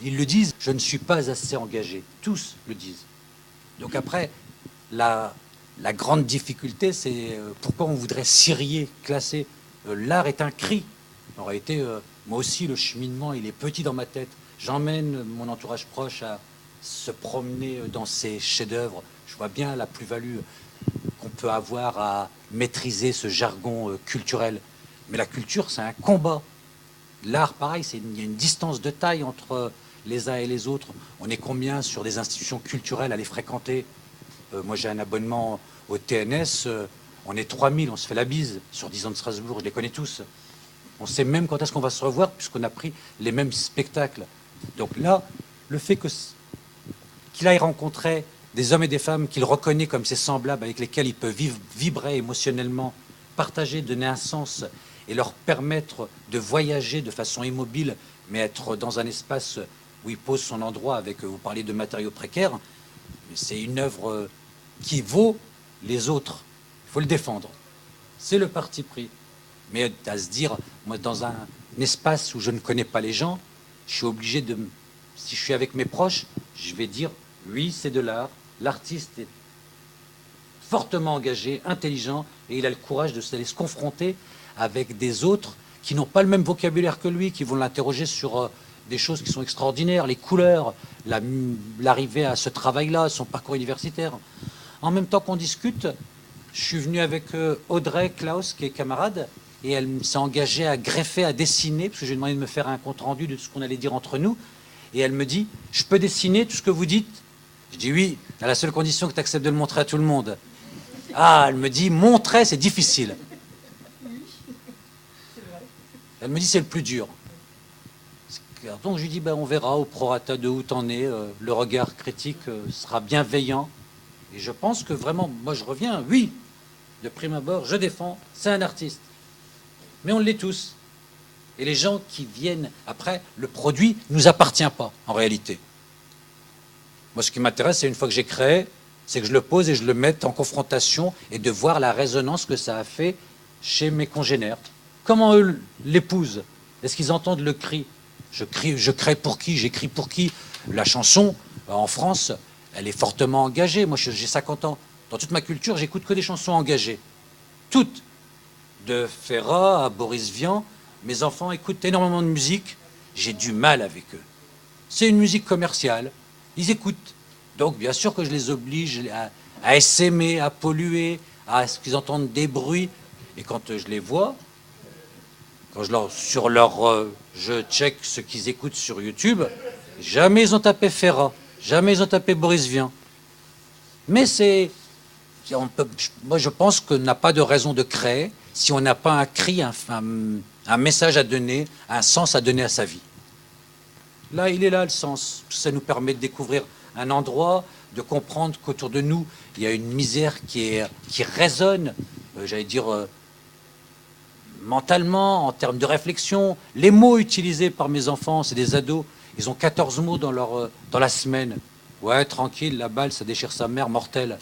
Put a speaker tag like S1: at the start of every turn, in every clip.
S1: ils le disent, je ne suis pas assez engagé. Tous le disent. Donc après, la grande difficulté, c'est pourquoi on voudrait syrier, classer. L'art est un cri. En réalité, moi aussi, le cheminement, il est petit dans ma tête. J'emmène mon entourage proche à se promener dans ces chefs-d'œuvre. Je vois bien la plus-value qu'on peut avoir à maîtriser ce jargon culturel. Mais la culture, c'est un combat. L'art, pareil, il y a une distance de taille entre les uns et les autres. On est combien sur des institutions culturelles à les fréquenter? Moi, j'ai un abonnement au TNS. On est 3000, on se fait la bise sur 10 ans de Strasbourg. Je les connais tous. On sait même quand est-ce qu'on va se revoir puisqu'on a pris les mêmes spectacles. Donc là, le fait qu'il aille rencontrer des hommes et des femmes qu'il reconnaît comme ses semblables, avec lesquels il peut vibrer émotionnellement, partager, donner un sens et leur permettre de voyager de façon immobile, mais être dans un espace où il pose son endroit avec, vous parlez de matériaux précaires, c'est une œuvre qui vaut les autres. Il faut le défendre. C'est le parti pris. Mais à se dire, moi, dans un espace où je ne connais pas les gens, je suis obligé de... Si je suis avec mes proches, je vais dire, oui, c'est de l'art. L'artiste est fortement engagé, intelligent, et il a le courage de se confronter avec des autres qui n'ont pas le même vocabulaire que lui, qui vont l'interroger sur des choses qui sont extraordinaires, les couleurs, l'arrivée à ce travail-là, son parcours universitaire. En même temps qu'on discute, je suis venu avec Audrey Klaus, qui est camarade, et elle s'est engagée à greffer, à dessiner, parce que j'ai demandé de me faire un compte-rendu de tout ce qu'on allait dire entre nous, et elle me dit, je peux dessiner tout ce que vous dites? Je dis oui, à la seule condition que tu acceptes de le montrer à tout le monde. Ah, elle me dit, montrer, c'est difficile. Elle me dit, c'est le plus dur. Donc je lui dis, ben, on verra au prorata de où t'en es, le regard critique sera bienveillant. Et je pense que vraiment, moi je reviens, oui, de prime abord, je défends, c'est un artiste. Mais on l'est tous. Et les gens qui viennent après, le produit ne nous appartient pas, en réalité. Moi, ce qui m'intéresse, c'est une fois que j'ai créé, c'est que je le pose et je le mette en confrontation et de voir la résonance que ça a fait chez mes congénères. Comment eux l'épousent? Est-ce qu'ils entendent le cri? Je crée pour qui? J'écris pour qui? La chanson, en France, elle est fortement engagée. Moi, j'ai 50 ans. Dans toute ma culture, j'écoute que des chansons engagées. Toutes. De Ferrat à Boris Vian, mes enfants écoutent énormément de musique. J'ai du mal avec eux. C'est une musique commerciale. Ils écoutent. Donc, bien sûr que je les oblige à essaimer, à polluer, à ce qu'ils entendent des bruits. Et quand je les vois, quand je check ce qu'ils écoutent sur YouTube, jamais ils ont tapé Ferrat, jamais ils ont tapé Boris Vian. Mais moi je pense qu'on n'a pas de raison de créer si on n'a pas un cri, un message à donner, un sens à donner à sa vie. Là, il est là le sens. Ça nous permet de découvrir un endroit, de comprendre qu'autour de nous, il y a une misère qui résonne, j'allais dire, mentalement, en termes de réflexion. Les mots utilisés par mes enfants, c'est des ados, ils ont 14 mots dans la semaine. Ouais, tranquille, la balle, ça déchire sa mère, mortelle.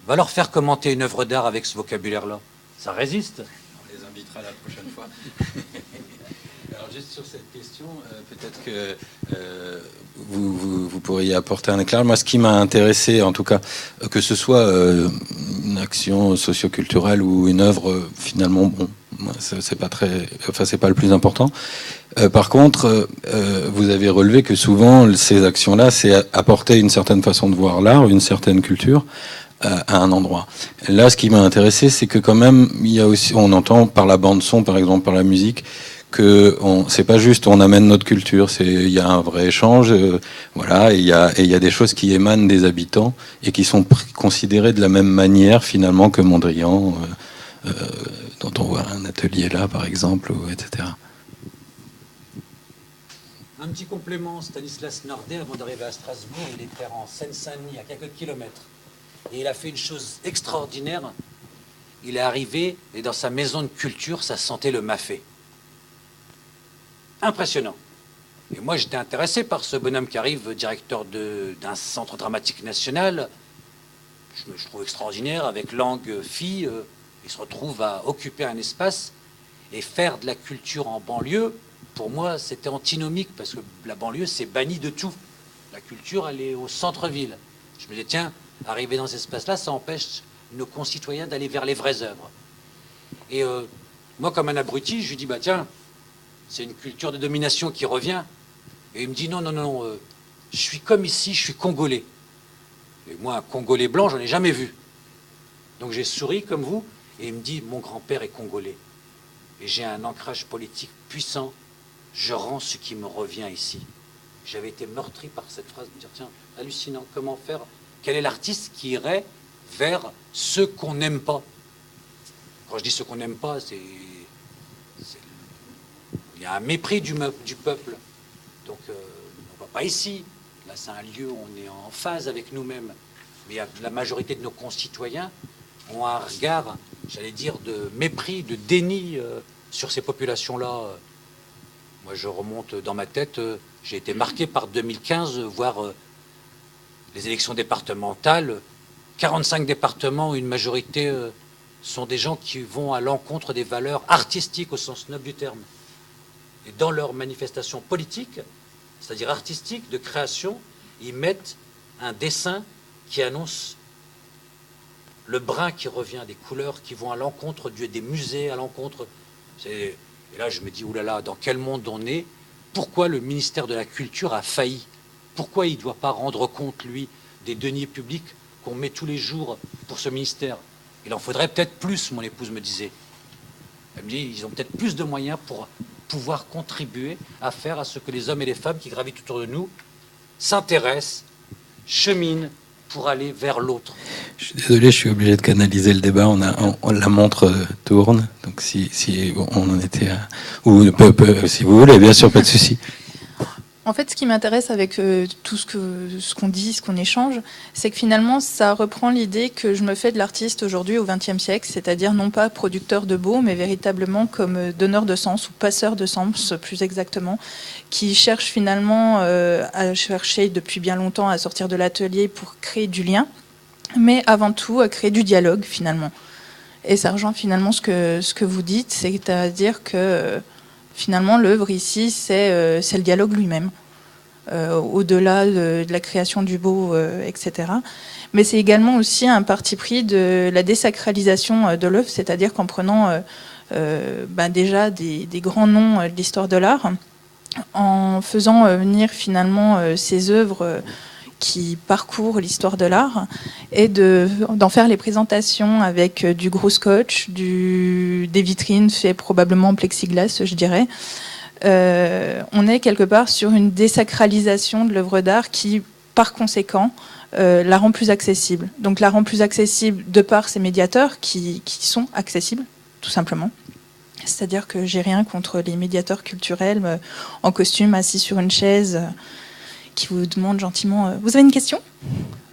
S1: Va leur faire commenter une œuvre d'art avec ce vocabulaire-là. Ça résiste.
S2: On les invitera la prochaine fois. Alors juste sur cette question, peut-être que vous pourriez apporter un éclairage. Moi, ce qui m'a intéressé, en tout cas, que ce soit une action socioculturelle ou une œuvre, finalement, bon, c'est pas c'est pas le plus important. Par contre, vous avez relevé que souvent ces actions-là, c'est apporter une certaine façon de voir l'art, une certaine culture à un endroit. Là, ce qui m'a intéressé, c'est que quand même, il y a aussi, on entend par la bande son, par exemple, par la musique, que c'est pas juste on amène notre culture, il y a un vrai échange, voilà, et il y a des choses qui émanent des habitants et qui sont considérées de la même manière finalement que Mondrian, dont on voit un atelier là, par exemple, etc.
S1: Un petit complément, Stanislas Nordet, avant d'arriver à Strasbourg, il était en Seine-Saint-Denis, à quelques kilomètres. Et il a fait une chose extraordinaire. Il est arrivé, et dans sa maison de culture, ça sentait le mafé. Impressionnant. Et moi, j'étais intéressé par ce bonhomme qui arrive, directeur d'un centre dramatique national. Je trouve extraordinaire, avec langue fille. Il se retrouve à occuper un espace et faire de la culture en banlieue. pour moi, c'était antinomique, parce que la banlieue, c'est banni de tout. La culture, elle est au centre-ville. Je me disais, tiens, arriver dans cet espace-là, ça empêche nos concitoyens d'aller vers les vraies œuvres. Et moi, comme un abruti, je lui dis, bah tiens, c'est une culture de domination qui revient. Et il me dit, non, non, non, je suis comme ici, je suis congolais. Et moi, un Congolais blanc, j'en ai jamais vu. Donc j'ai souri comme vous, et il me dit, mon grand-père est congolais. Et j'ai un ancrage politique puissant. Je rends ce qui me revient ici. J'avais été meurtri par cette phrase, de me dire, tiens, hallucinant, comment faire? Quel est l'artiste qui irait vers ceux qu'on n'aime pas? Quand je dis ceux qu'on n'aime pas, il y a un mépris du peuple. Donc on ne va pas ici. Là, c'est un lieu où on est en phase avec nous-mêmes. Mais la majorité de nos concitoyens ont un regard, j'allais dire, de mépris, de déni sur ces populations-là. Moi, je remonte dans ma tête, j'ai été marqué par 2015, voir les élections départementales. 45 départements, une majorité sont des gens qui vont à l'encontre des valeurs artistiques au sens noble du terme. Et dans leurs manifestations politiques, c'est-à-dire artistiques, de création, ils mettent un dessin qui annonce le brun qui revient, des couleurs qui vont à l'encontre des musées, à l'encontre... Et là, je me dis, oulala, dans quel monde on est? Pourquoi le ministère de la Culture a failli? Pourquoi il ne doit pas rendre compte, lui, des deniers publics qu'on met tous les jours pour ce ministère? Il en faudrait peut-être plus, mon épouse me disait. Elle me dit, ils ont peut-être plus de moyens pour pouvoir contribuer à faire à ce que les hommes et les femmes qui gravitent autour de nous s'intéressent, cheminent pour aller vers l'autre.
S2: Je suis désolé, je suis obligé de canaliser le débat. La montre tourne, donc si on en était à... Ou si vous voulez, bien sûr, pas de souci.
S3: En fait, ce qui m'intéresse avec tout ce qu'on dit, ce qu'on échange, c'est que finalement, ça reprend l'idée que je me fais de l'artiste aujourd'hui au XXe siècle, c'est-à-dire non pas producteur de beau, mais véritablement comme donneur de sens, ou passeur de sens, plus exactement, qui cherche finalement à chercher depuis bien longtemps à sortir de l'atelier pour créer du lien, mais avant tout à créer du dialogue, finalement. Et ça rejoint finalement ce que vous dites, c'est-à-dire que... Finalement, l'œuvre ici, c'est le dialogue lui-même, au-delà de la création du beau, etc. Mais c'est également aussi un parti pris de la désacralisation de l'œuvre, c'est-à-dire qu'en prenant déjà des grands noms de l'histoire de l'art, en faisant venir finalement ces œuvres qui parcourent l'histoire de l'art et d'en faire les présentations avec du gros scotch, des vitrines faites probablement en plexiglas, je dirais. On est quelque part sur une désacralisation de l'œuvre d'art qui, par conséquent, la rend plus accessible. Donc la rend plus accessible de par ces médiateurs qui sont accessibles, tout simplement. C'est-à-dire que j'ai rien contre les médiateurs culturels en costume, assis sur une chaise... qui vous demande gentiment vous avez une question?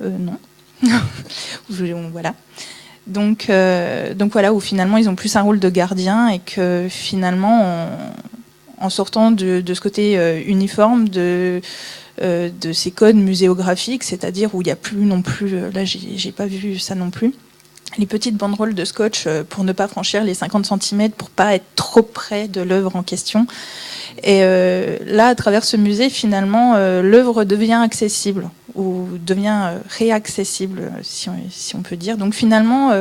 S3: Non. Voilà. Donc voilà, où finalement ils ont plus un rôle de gardien et que finalement, en sortant de ce côté uniforme de ces codes muséographiques, c'est-à-dire où il n'y a plus non plus, là j'ai pas vu ça non plus, les petites banderoles de scotch pour ne pas franchir les 50 cm, pour pas être trop près de l'œuvre en question. Et là, à travers ce musée, finalement, l'œuvre devient accessible, ou devient réaccessible, si on peut dire. Donc finalement,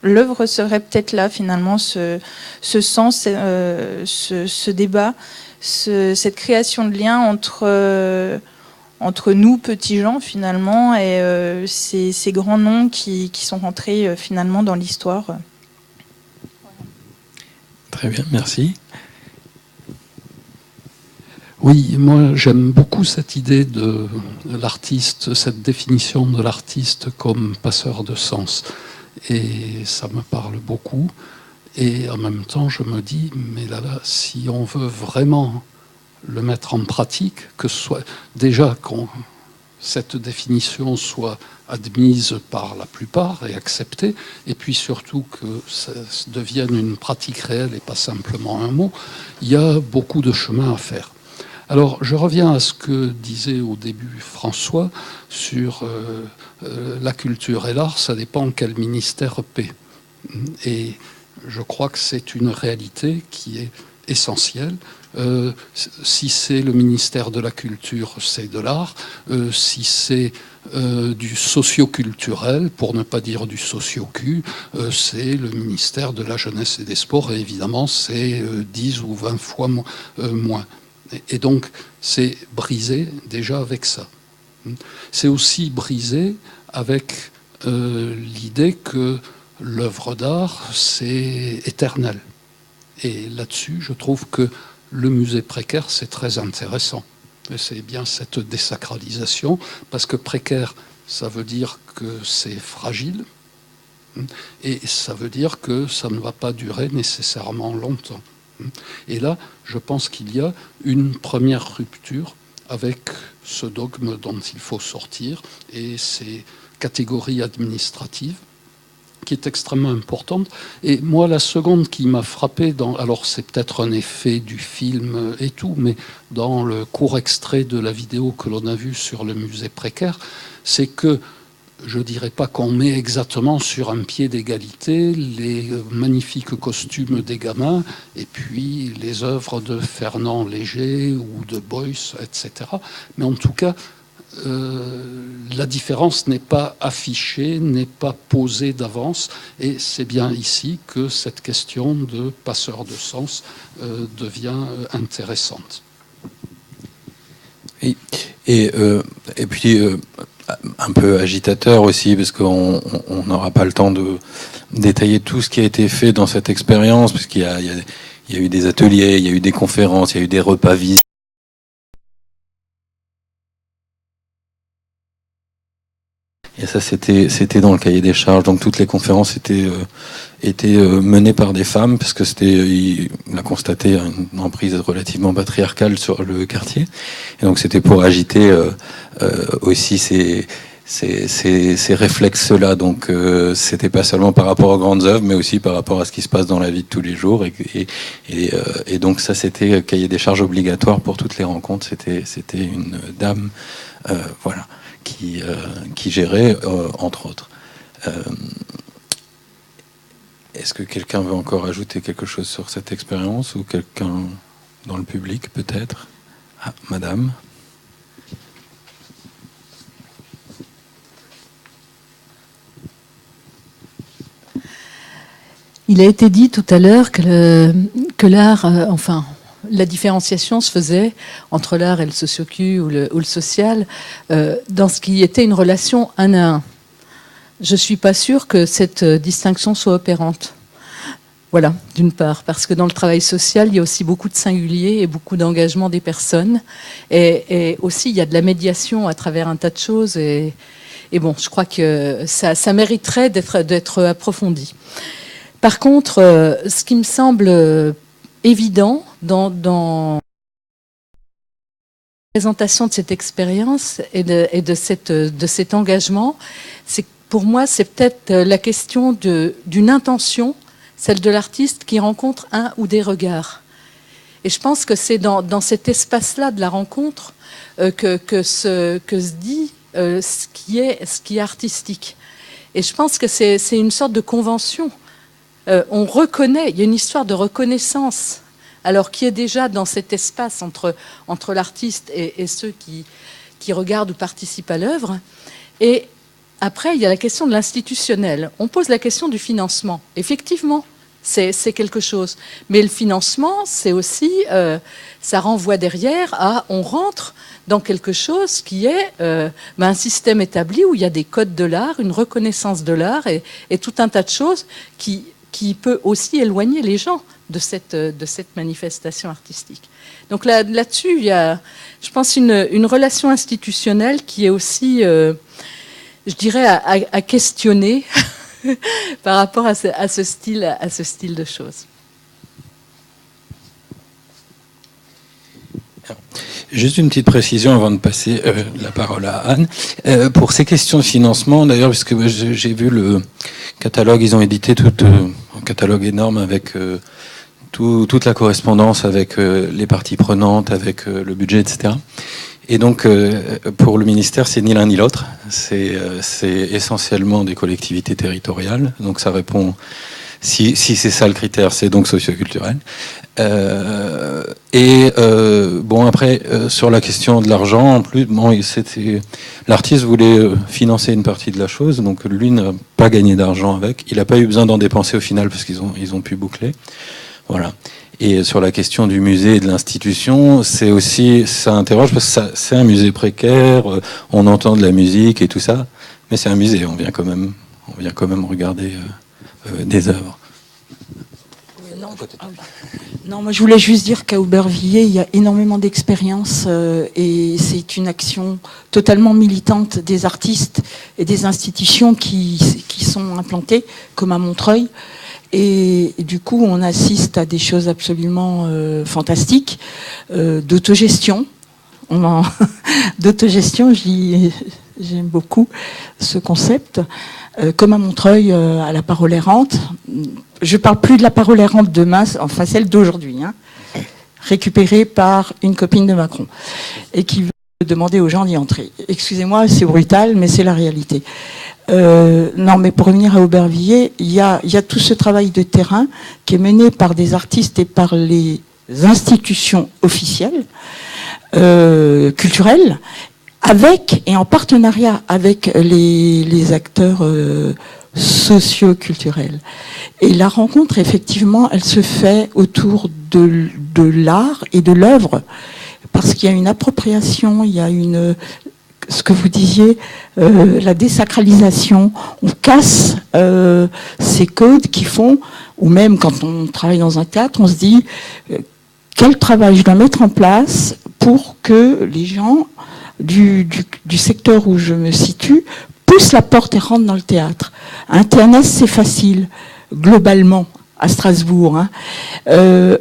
S3: l'œuvre serait peut-être là, finalement, ce sens, ce débat, cette création de lien entre nous, petits gens, finalement, et ces grands noms qui sont rentrés, finalement, dans l'histoire.
S4: Très bien, merci. Oui, moi j'aime beaucoup cette idée de l'artiste, cette définition de l'artiste comme passeur de sens. Et ça me parle beaucoup. Et en même temps, je me dis, mais là, si on veut vraiment le mettre en pratique, que ce soit déjà qu'on cette définition soit admise par la plupart et acceptée, et puis surtout que ça devienne une pratique réelle et pas simplement un mot, il y a beaucoup de chemin à faire. Alors, je reviens à ce que disait au début François sur la culture et l'art, ça dépend quel ministère paie. Et je crois que c'est une réalité qui est essentielle. Si c'est le ministère de la Culture, c'est de l'art. Si c'est du socio-culturel, pour ne pas dire du socio-cul, c'est le ministère de la Jeunesse et des Sports. Et évidemment, c'est 10 ou 20 fois moins. Et donc, c'est brisé déjà avec ça. C'est aussi brisé avec l'idée que l'œuvre d'art, c'est éternel. Et là-dessus, je trouve que le musée précaire, c'est très intéressant. Et c'est bien cette désacralisation, parce que précaire, ça veut dire que c'est fragile, et ça veut dire que ça ne va pas durer nécessairement longtemps. Et là, je pense qu'il y a une première rupture avec ce dogme dont il faut sortir, et ces catégories administratives, qui est extrêmement importante. Et moi, la seconde qui m'a frappé, alors c'est peut-être un effet du film et tout, mais dans le court extrait de la vidéo que l'on a vue sur le musée précaire, c'est que, je ne dirais pas qu'on met exactement sur un pied d'égalité les magnifiques costumes des gamins et puis les œuvres de Fernand Léger ou de Beuys, etc. Mais en tout cas, la différence n'est pas affichée, n'est pas posée d'avance, et c'est bien ici que cette question de passeur de sens devient intéressante.
S2: Et puis un peu agitateur aussi, parce qu'on n'aura pas le temps de détailler tout ce qui a été fait dans cette expérience, parce qu'il y a eu des ateliers, il y a eu des conférences, il y a eu des repas visibles. Et ça, c'était dans le cahier des charges. Donc toutes les conférences étaient menées par des femmes, parce que il a constaté une emprise relativement patriarcale sur le quartier. Et donc c'était pour agiter aussi ces réflexes-là. Donc c'était pas seulement par rapport aux grandes œuvres, mais aussi par rapport à ce qui se passe dans la vie de tous les jours. Et donc ça, c'était cahier des charges obligatoire pour toutes les rencontres. C'était une dame, voilà, qui gérait, entre autres. Est-ce que quelqu'un veut encore ajouter quelque chose sur cette expérience, ou quelqu'un dans le public peut-être? Ah, madame.
S5: Il a été dit tout à l'heure que l'art, la différenciation se faisait entre l'art et le socio-cul ou le social dans ce qui était une relation un à un. Je ne suis pas sûre que cette distinction soit opérante. Voilà, d'une part, parce que dans le travail social, il y a aussi beaucoup de singuliers et beaucoup d'engagement des personnes. Et aussi, il y a de la médiation à travers un tas de choses. Et bon, je crois que ça mériterait d'être approfondi. Par contre, ce qui me semble évident dans la présentation de cette expérience et de cet engagement, c'est que pour moi, c'est peut-être la question d'une intention, celle de l'artiste qui rencontre un ou des regards. Et je pense que c'est dans cet espace-là de la rencontre que se dit ce qui est artistique. Et je pense que c'est une sorte de convention. On reconnaît, il y a une histoire de reconnaissance, alors qui est déjà dans cet espace entre l'artiste et ceux qui regardent ou participent à l'œuvre. Et après, il y a la question de l'institutionnel. On pose la question du financement. Effectivement, c'est quelque chose. Mais le financement, c'est aussi, ça renvoie derrière à, on rentre dans quelque chose qui est un système établi où il y a des codes de l'art, une reconnaissance de l'art et tout un tas de choses qui peut aussi éloigner les gens de cette manifestation artistique. Donc là-dessus, il y a, je pense, une relation institutionnelle qui est aussi, je dirais, à questionner par rapport à ce style de choses.
S2: Juste une petite précision avant de passer la parole à Anne. Pour ces questions de financement, d'ailleurs, puisque j'ai vu le catalogue, ils ont édité un catalogue énorme avec toute la correspondance avec les parties prenantes, avec le budget, etc. Et donc, pour le ministère, c'est ni l'un ni l'autre. C'est essentiellement des collectivités territoriales. Donc, ça répond si c'est ça le critère, c'est donc socioculturel. Bon, après, sur la question de l'argent, en plus, bon, l'artiste voulait financer une partie de la chose, donc lui n'a pas gagné d'argent avec. Il n'a pas eu besoin d'en dépenser au final parce qu'ils ont pu boucler. Voilà. Et sur la question du musée et de l'institution, c'est aussi, ça interroge parce que c'est un musée précaire, on entend de la musique et tout ça, mais c'est un musée, on vient quand même regarder des œuvres.
S6: Non, moi je voulais juste dire qu'à Aubervilliers, il y a énormément d'expérience et c'est une action totalement militante des artistes et des institutions qui sont implantées, comme à Montreuil. Et du coup, on assiste à des choses absolument fantastiques, d'autogestion. D'autogestion, j'aime beaucoup ce concept. Comme à Montreuil, à la parole errante. Je parle plus de la parole errante demain, enfin celle d'aujourd'hui, hein, récupérée par une copine de Macron, et qui veut demander aux gens d'y entrer. Excusez-moi, c'est brutal, mais c'est la réalité. Non, mais pour revenir à Aubervilliers, il y a tout ce travail de terrain qui est mené par des artistes et par les institutions officielles, culturelles, avec et en partenariat avec les acteurs socio-culturels. Et la rencontre, effectivement, elle se fait autour de l'art et de l'œuvre, parce qu'il y a une appropriation, il y a ce que vous disiez, la désacralisation. On casse ces codes qui font, ou même quand on travaille dans un théâtre, on se dit quel travail je dois mettre en place pour que les gens du secteur où je me situe poussent la porte et rentrent dans le théâtre. Un TNS, c'est facile, globalement, à Strasbourg. Hein.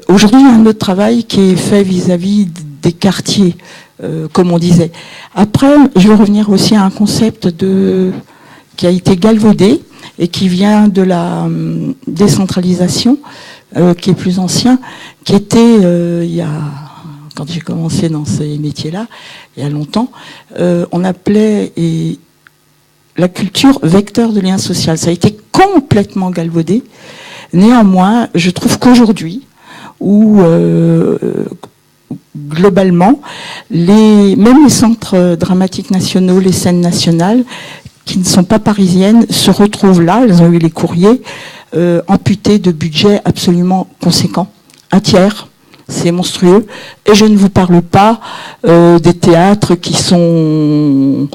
S6: Aujourd'hui, il y a un autre travail qui est fait vis-à-vis des quartiers, comme on disait. Après, je veux revenir aussi à un concept qui a été galvaudé et qui vient de la décentralisation, qui est plus ancien, qui était, quand j'ai commencé dans ces métiers-là, il y a longtemps, on appelait la culture vecteur de lien social. Ça a été complètement galvaudé. Néanmoins, je trouve qu'aujourd'hui, où globalement, même les centres dramatiques nationaux, les scènes nationales, qui ne sont pas parisiennes, se retrouvent là, elles ont eu les courriers, amputés de budgets absolument conséquents. 1/3. C'est monstrueux. Et je ne vous parle pas des théâtres qui sont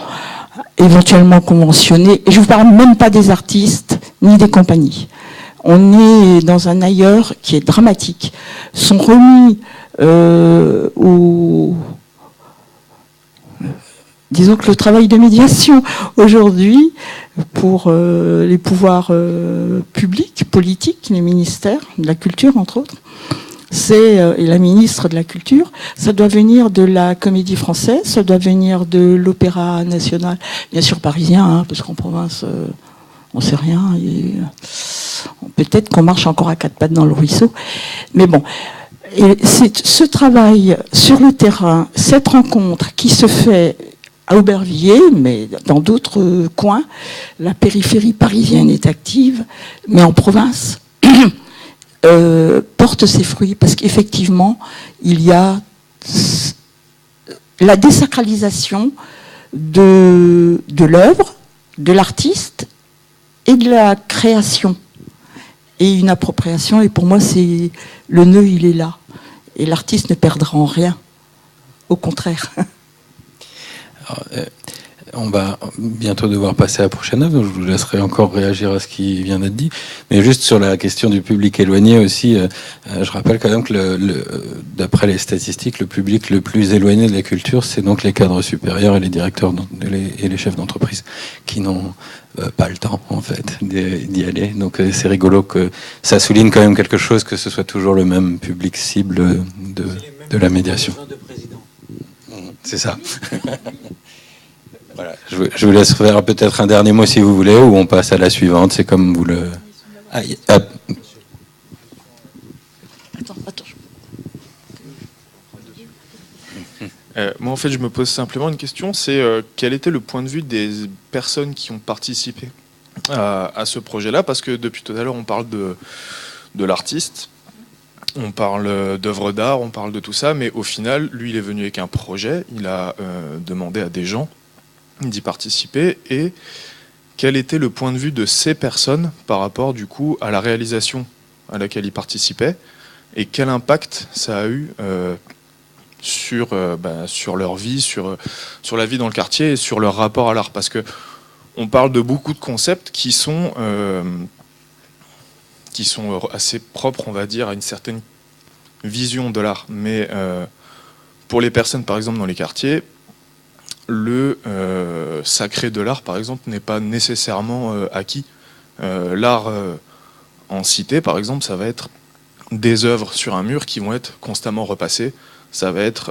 S6: éventuellement conventionnés. Et je ne vous parle même pas des artistes ni des compagnies. On est dans un ailleurs qui est dramatique. Sont remis disons que le travail de médiation aujourd'hui pour les pouvoirs publics, politiques, les ministères de la culture entre autres, et la ministre de la Culture, ça doit venir de la Comédie Française, ça doit venir de l'Opéra National, bien sûr parisien, hein, parce qu'en province, on sait rien. Peut-être qu'on marche encore à 4 pattes dans le ruisseau. Mais bon, et c'est ce travail sur le terrain, cette rencontre qui se fait à Aubervilliers, mais dans d'autres coins, la périphérie parisienne est active, mais en province... porte ses fruits parce qu'effectivement, il y a la désacralisation de l'œuvre, de l'artiste et de la création. Et une appropriation, et pour moi, le nœud, il est là. Et l'artiste ne perdra en rien. Au contraire.
S2: Alors, on va bientôt devoir passer à la prochaine œuvre, donc je vous laisserai encore réagir à ce qui vient d'être dit. Mais juste sur la question du public éloigné aussi, je rappelle quand même que d'après les statistiques, le public le plus éloigné de la culture, c'est donc les cadres supérieurs et les directeurs et les chefs d'entreprise qui n'ont pas le temps en fait d'y aller. Donc c'est rigolo que ça souligne quand même quelque chose, que ce soit toujours le même public cible de la médiation. C'est ça. Voilà, je vous laisse faire peut-être un dernier mot si vous voulez, ou on passe à la suivante, c'est comme vous le...
S6: Attends.
S7: Moi, en fait, je me pose simplement une question, c'est quel était le point de vue des personnes qui ont participé à ce projet-là, parce que depuis tout à l'heure, on parle de l'artiste, on parle d'œuvres d'art, on parle de tout ça, mais au final, lui, il est venu avec un projet, il a demandé à des gens d'y participer, et quel était le point de vue de ces personnes par rapport, du coup, à la réalisation à laquelle ils participaient, et quel impact ça a eu sur leur vie, sur la vie dans le quartier et sur leur rapport à l'art. Parce que on parle de beaucoup de concepts qui sont assez propres, on va dire, à une certaine vision de l'art. Mais pour les personnes, par exemple, dans les quartiers, le sacré de l'art, par exemple, n'est pas nécessairement acquis. L'art en cité, par exemple, ça va être des œuvres sur un mur qui vont être constamment repassées. Ça va être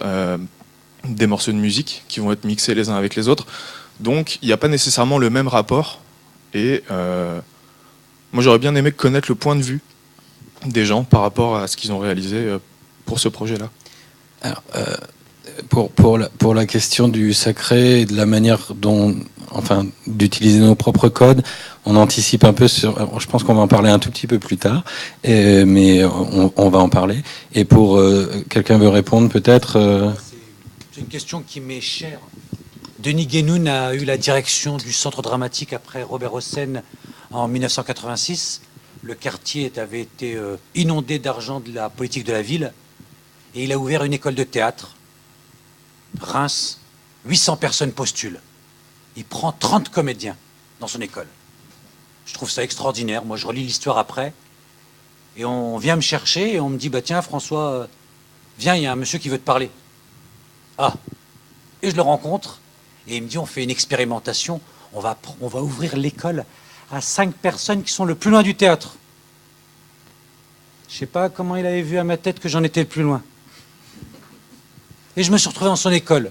S7: des morceaux de musique qui vont être mixés les uns avec les autres. Donc, il n'y a pas nécessairement le même rapport. Et moi, j'aurais bien aimé connaître le point de vue des gens par rapport à ce qu'ils ont réalisé pour ce projet-là.
S2: Alors, pour la question du sacré et de la manière dont, enfin, d'utiliser nos propres codes, on anticipe un peu sur. Je pense qu'on va en parler un tout petit peu plus tard, mais on va en parler. Et pour quelqu'un veut répondre, peut-être.
S1: C'est une question qui m'est chère. Denis Guénoun a eu la direction du Centre dramatique après Robert Hossein en 1986. Le quartier avait été inondé d'argent de la politique de la ville et il a ouvert une école de théâtre. Reims, 800 personnes postulent. Il prend 30 comédiens dans son école. Je trouve ça extraordinaire. Moi, je relis l'histoire après et on vient me chercher et on me dit bah tiens François, viens, il y a un monsieur qui veut te parler. Ah, et je le rencontre. Et il me dit, on fait une expérimentation, on va ouvrir l'école à 5 personnes qui sont le plus loin du théâtre. Je ne sais pas comment il avait vu à ma tête que j'en étais le plus loin. Et je me suis retrouvé dans son école.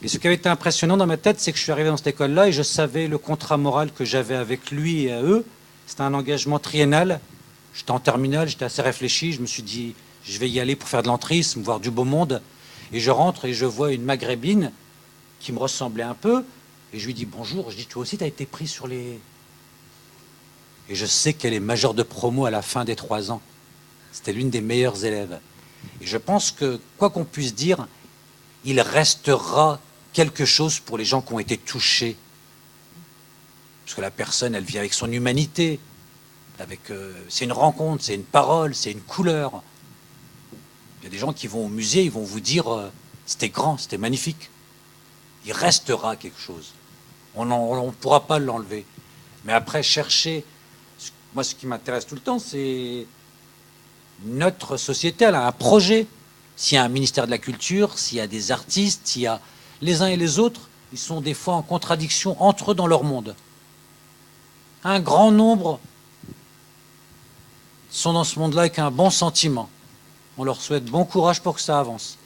S1: Et ce qui avait été impressionnant dans ma tête, c'est que je suis arrivé dans cette école-là et je savais le contrat moral que j'avais avec lui et à eux. C'était un engagement triennal. J'étais en terminale, j'étais assez réfléchi. Je me suis dit, je vais y aller pour faire de l'entrisme, voir du beau monde. Et je rentre et je vois une maghrébine qui me ressemblait un peu, et je lui dis bonjour, je dis toi aussi tu as été pris sur les... Et je sais qu'elle est majeure de promo à la fin des 3 ans. C'était l'une des meilleures élèves. Et je pense que, quoi qu'on puisse dire, il restera quelque chose pour les gens qui ont été touchés. Parce que la personne, elle vit avec son humanité, c'est une rencontre, c'est une parole, c'est une couleur. Il y a des gens qui vont au musée, ils vont vous dire c'était grand, c'était magnifique. Il restera quelque chose. On ne pourra pas l'enlever. Mais après, chercher... Moi, ce qui m'intéresse tout le temps, c'est... Notre société, elle a un projet. S'il y a un ministère de la Culture, s'il y a des artistes, s'il y a les uns et les autres, ils sont des fois en contradiction entre eux dans leur monde. Un grand nombre sont dans ce monde-là avec un bon sentiment. On leur souhaite bon courage pour que ça avance.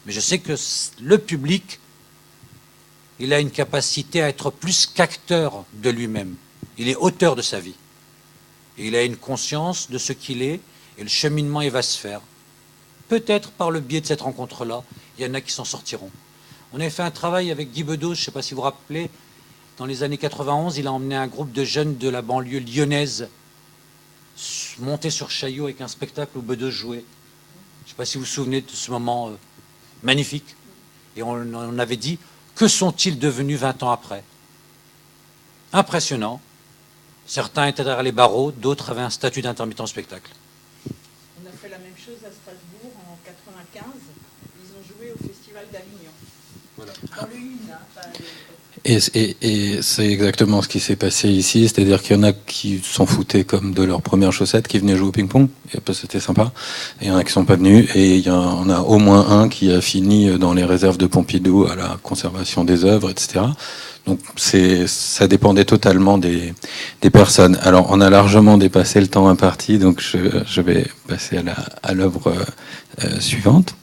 S1: Mais je sais que le public... il a une capacité à être plus qu'acteur de lui-même. Il est auteur de sa vie. Et il a une conscience de ce qu'il est, et le cheminement, il va se faire. Peut-être par le biais de cette rencontre-là, il y en a qui s'en sortiront. On avait fait un travail avec Guy Bedos, je ne sais pas si vous vous rappelez, dans les années 91, il a emmené un groupe de jeunes de la banlieue lyonnaise monter sur Chaillot avec un spectacle où Bedos jouait. Je ne sais pas si vous vous souvenez de ce moment magnifique. Et on avait dit, que sont-ils devenus 20 ans après? Impressionnant. Certains étaient derrière les barreaux, d'autres avaient un statut d'intermittent spectacle.
S6: On a fait la même chose à Strasbourg en 95. Ils ont joué au Festival d'Avignon. Voilà. Dans le Une,
S2: Et c'est exactement ce qui s'est passé ici, c'est-à-dire qu'il y en a qui s'en foutaient comme de leurs premières chaussettes, qui venaient jouer au ping-pong, et c'était sympa. Et il y en a qui sont pas venus, et il y en a au moins un qui a fini dans les réserves de Pompidou à la conservation des œuvres, etc. Donc ça dépendait totalement des personnes. Alors on a largement dépassé le temps imparti, donc je vais passer à l'œuvre suivante.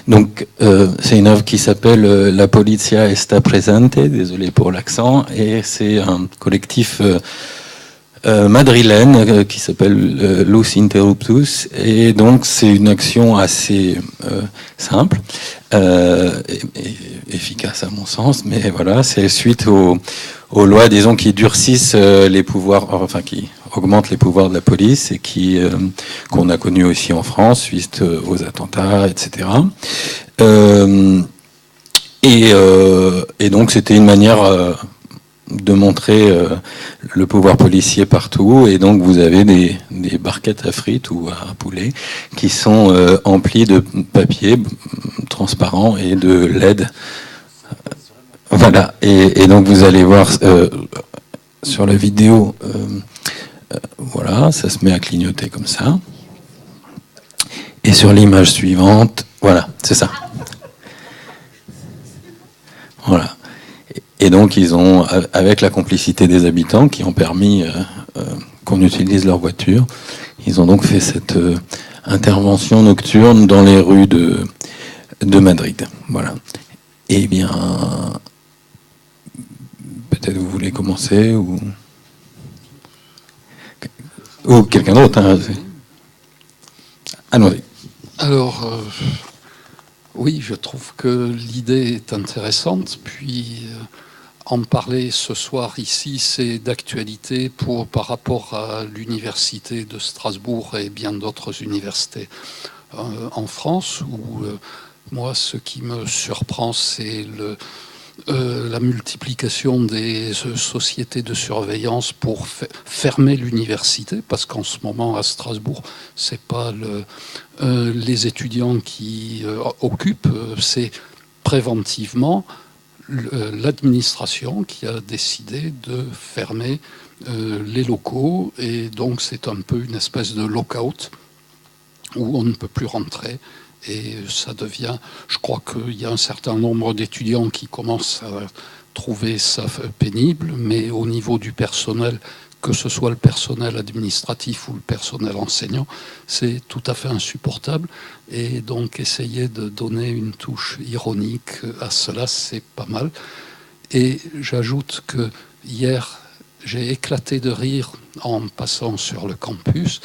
S2: Donc, c'est une œuvre qui s'appelle La Polizia está presente, désolé pour l'accent, et c'est un collectif madrilène qui s'appelle Lus Interruptus, et donc c'est une action assez simple, efficace à mon sens, mais voilà, c'est suite aux lois, disons, qui durcissent les pouvoirs, enfin qui augmentent les pouvoirs de la police et qui qu'on a connu aussi en France suite aux attentats, etc. Et donc c'était une manière de montrer le pouvoir policier partout, et donc vous avez des barquettes à frites ou à poulet qui sont emplies de papier transparent et de LED. Voilà, et donc vous allez voir sur la vidéo, voilà, ça se met à clignoter comme ça. Et sur l'image suivante, voilà, c'est ça. Voilà. Et donc ils ont, avec la complicité des habitants qui ont permis qu'on utilise leur voiture, ils ont donc fait cette intervention nocturne dans les rues de Madrid. Voilà. Eh bien, peut-être vous voulez commencer ou quelqu'un d'autre. Hein. Allons-y.
S4: Alors, oui, je trouve que l'idée est intéressante, puis en parler ce soir ici, c'est d'actualité par rapport à l'université de Strasbourg et bien d'autres universités en France, où moi, ce qui me surprend, c'est la multiplication des sociétés de surveillance pour fermer l'université, parce qu'en ce moment, à Strasbourg, c'est pas les étudiants qui occupent, c'est préventivement l'administration qui a décidé de fermer les locaux, et donc c'est un peu une espèce de lockout où on ne peut plus rentrer, et ça devient, je crois qu'il y a un certain nombre d'étudiants qui commencent à trouver ça pénible, mais au niveau du personnel, que ce soit le personnel administratif ou le personnel enseignant, c'est tout à fait insupportable. Et donc essayer de donner une touche ironique à cela, c'est pas mal. Et j'ajoute que hier, j'ai éclaté de rire en passant sur le campus.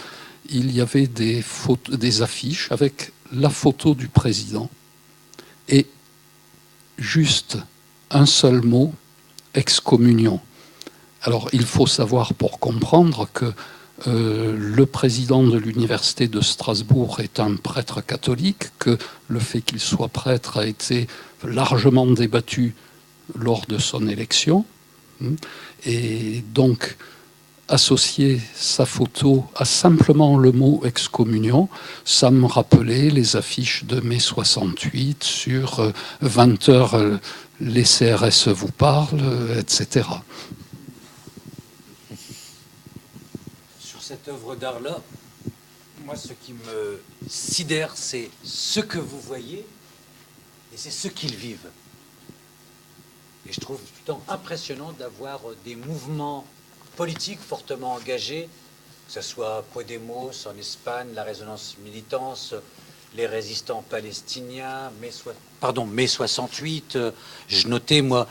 S4: Il y avait des affiches avec la photo du président et juste un seul mot, excommunion. Alors, il faut savoir pour comprendre que le président de l'université de Strasbourg est un prêtre catholique, que le fait qu'il soit prêtre a été largement débattu lors de son élection. Et donc, associer sa photo à simplement le mot excommunion, ça me rappelait les affiches de mai 68 sur 20 heures, les CRS vous parlent, etc.
S1: Cette œuvre d'art-là, moi, ce qui me sidère, c'est ce que vous voyez et c'est ce qu'ils vivent. Et je trouve tout le temps impressionnant d'avoir des mouvements politiques fortement engagés, que ce soit Podemos en Espagne, la Résonance Militante, les résistants palestiniens, mai 68. Je notais, moi,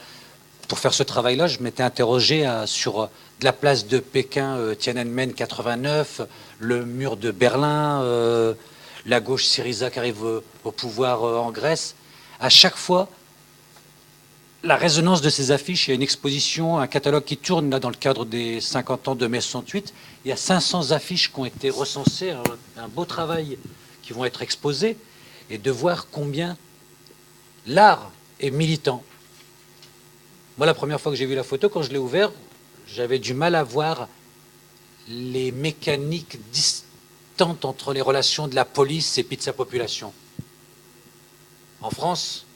S1: pour faire ce travail-là, je m'étais interrogé sur de la place de Pékin, Tiananmen 89, le mur de Berlin, la gauche Syriza qui arrive au pouvoir en Grèce. À chaque fois, la résonance de ces affiches, il y a une exposition, un catalogue qui tourne là dans le cadre des 50 ans de mai 68. Il y a 500 affiches qui ont été recensées, un beau travail qui vont être exposés, et de voir combien l'art est militant. Moi, la première fois que j'ai vu la photo, quand je l'ai ouverte, j'avais du mal à voir les mécaniques distantes entre les relations de la police et puis de sa population. En France,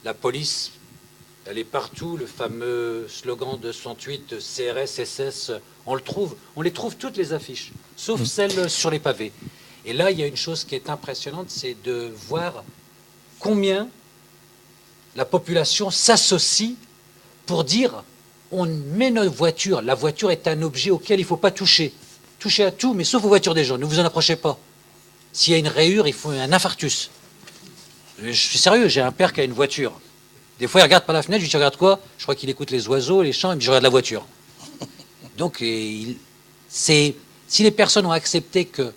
S1: la police, elle est partout. Le fameux slogan de 68, CRS, SS, on les trouve toutes les affiches, sauf celles sur les pavés. Et là, il y a une chose qui est impressionnante, c'est de voir combien la population s'associe pour dire on met notre voiture, la voiture est un objet auquel il ne faut pas toucher. Toucher à tout, mais sauf aux voitures des gens, ne vous en approchez pas. S'il y a une rayure, il faut un infarctus. Je suis sérieux, j'ai un père qui a une voiture. Des fois, il regarde par la fenêtre, je lui dis, tu regardes quoi? Je crois qu'il écoute les oiseaux, les chants, et puis je regarde la voiture. Donc, Si les personnes ont accepté que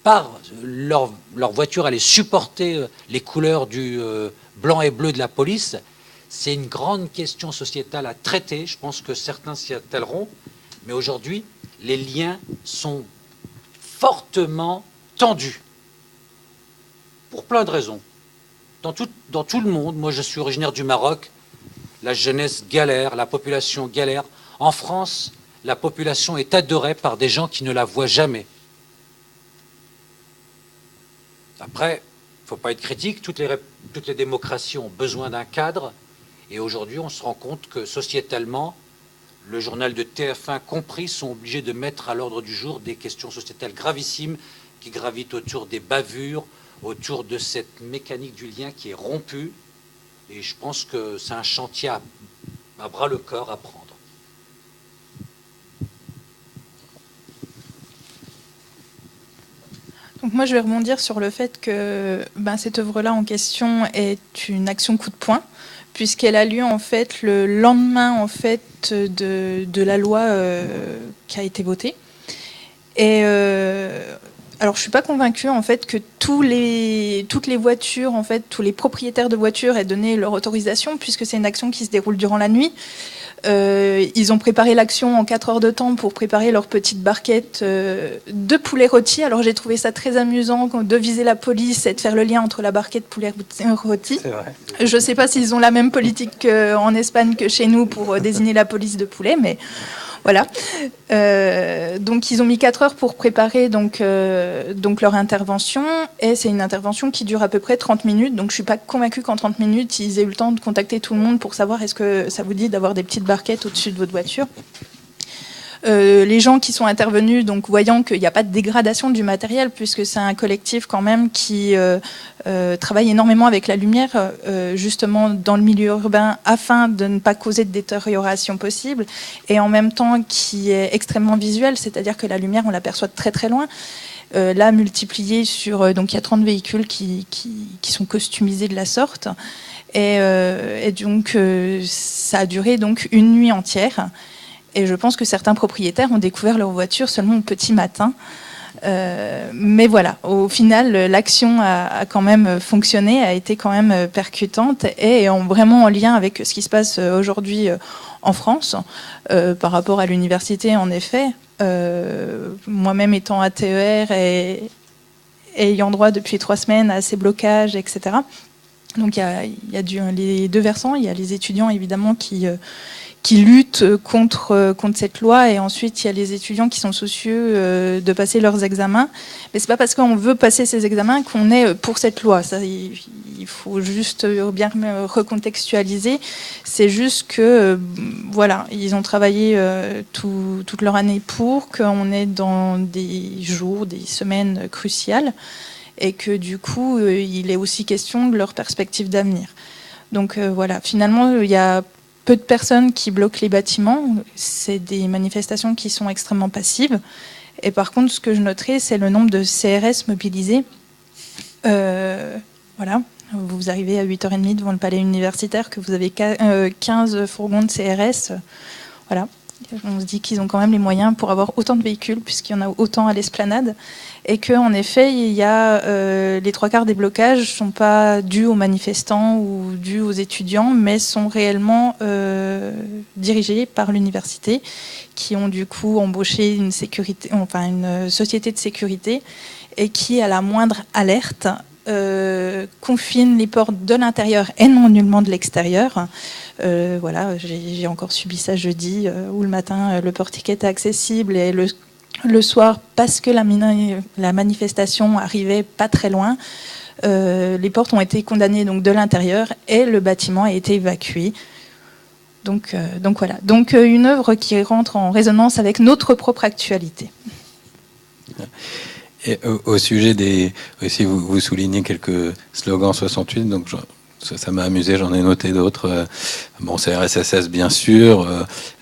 S1: par leur voiture allait supporter les couleurs du blanc et bleu de la police, c'est une grande question sociétale à traiter. Je pense que certains s'y attelleront. Mais aujourd'hui, les liens sont fortement tendus. Pour plein de raisons. Dans tout le monde, moi je suis originaire du Maroc, la jeunesse galère, la population galère. En France, la population est adorée par des gens qui ne la voient jamais. Après, il ne faut pas être critique, toutes les démocraties ont besoin d'un cadre, et aujourd'hui on se rend compte que sociétalement, le journal de TF1 compris sont obligés de mettre à l'ordre du jour des questions sociétales gravissimes qui gravitent autour des bavures, autour de cette mécanique du lien qui est rompue, et je pense que c'est un chantier à bras le corps à prendre.
S3: Donc moi, je vais rebondir sur le fait que cette œuvre-là en question est une action coup de poing, puisqu'elle a lieu en fait le lendemain en fait de la loi qui a été votée. Et alors, je suis pas convaincue en fait que toutes les voitures, en fait, tous les propriétaires de voitures aient donné leur autorisation, puisque c'est une action qui se déroule durant la nuit. Ils ont préparé l'action en 4 heures de temps pour préparer leur petite barquette de poulet rôti. Alors j'ai trouvé ça très amusant de viser la police et de faire le lien entre la barquette poulet rôti.
S1: C'est vrai.
S3: Je ne sais pas s'ils ont la même politique en Espagne que chez nous pour désigner la police de poulet, mais voilà. Donc ils ont mis 4 heures pour préparer donc leur intervention, et c'est une intervention qui dure à peu près 30 minutes. Donc je suis pas convaincue qu'en 30 minutes ils aient eu le temps de contacter tout le monde pour savoir est-ce que ça vous dit d'avoir des petites barquettes au-dessus de votre voiture. Les gens qui sont intervenus, donc voyant qu'il n'y a pas de dégradation du matériel, puisque c'est un collectif quand même qui travaille énormément avec la lumière, justement dans le milieu urbain, afin de ne pas causer de détérioration possible, et en même temps qui est extrêmement visuel, c'est-à-dire que la lumière, on l'aperçoit de très très loin. Là, multiplié sur... donc il y a 30 véhicules qui sont customisés de la sorte, et donc ça a duré donc une nuit entière. Et je pense que certains propriétaires ont découvert leur voiture seulement au petit matin. Mais voilà, au final, l'action a quand même fonctionné, a été quand même percutante, et vraiment en lien avec ce qui se passe aujourd'hui en France, par rapport à l'université, en effet. Moi-même étant ATER et ayant droit depuis 3 semaines à ces blocages, etc. Donc il y a les deux versants. Il y a les étudiants, évidemment, qui luttent contre cette loi, et ensuite il y a les étudiants qui sont soucieux de passer leurs examens. Mais c'est pas parce qu'on veut passer ces examens qu'on est pour cette loi. Ça, il faut juste bien recontextualiser. C'est juste que voilà, ils ont travaillé toute leur année pour qu'on est dans des jours, des semaines cruciales, et que du coup il est aussi question de leur perspective d'avenir. Donc voilà, finalement il y a peu de personnes qui bloquent les bâtiments. C'est des manifestations qui sont extrêmement passives. Et par contre, ce que je noterai, c'est le nombre de CRS mobilisés. Voilà, vous arrivez à 8h30 devant le palais universitaire, que vous avez 15 fourgons de CRS. Voilà. On se dit qu'ils ont quand même les moyens pour avoir autant de véhicules, puisqu'il y en a autant à l'esplanade, et qu'en effet, il y a les 3/4 des blocages ne sont pas dus aux manifestants ou dus aux étudiants, mais sont réellement dirigés par l'université, qui ont du coup embauché une société de sécurité, et qui, à la moindre alerte, confine les portes de l'intérieur et non nullement de l'extérieur. Voilà, j'ai encore subi ça jeudi, où le matin le portiquet était accessible, et le soir, parce que la manifestation arrivait pas très loin, les portes ont été condamnées donc de l'intérieur, et le bâtiment a été évacué. Donc voilà, donc une œuvre qui rentre en résonance avec notre propre actualité.
S2: Et au sujet aussi vous soulignez quelques slogans 68, donc ça m'a amusé, j'en ai noté d'autres. Bon, c'est RSSS bien sûr.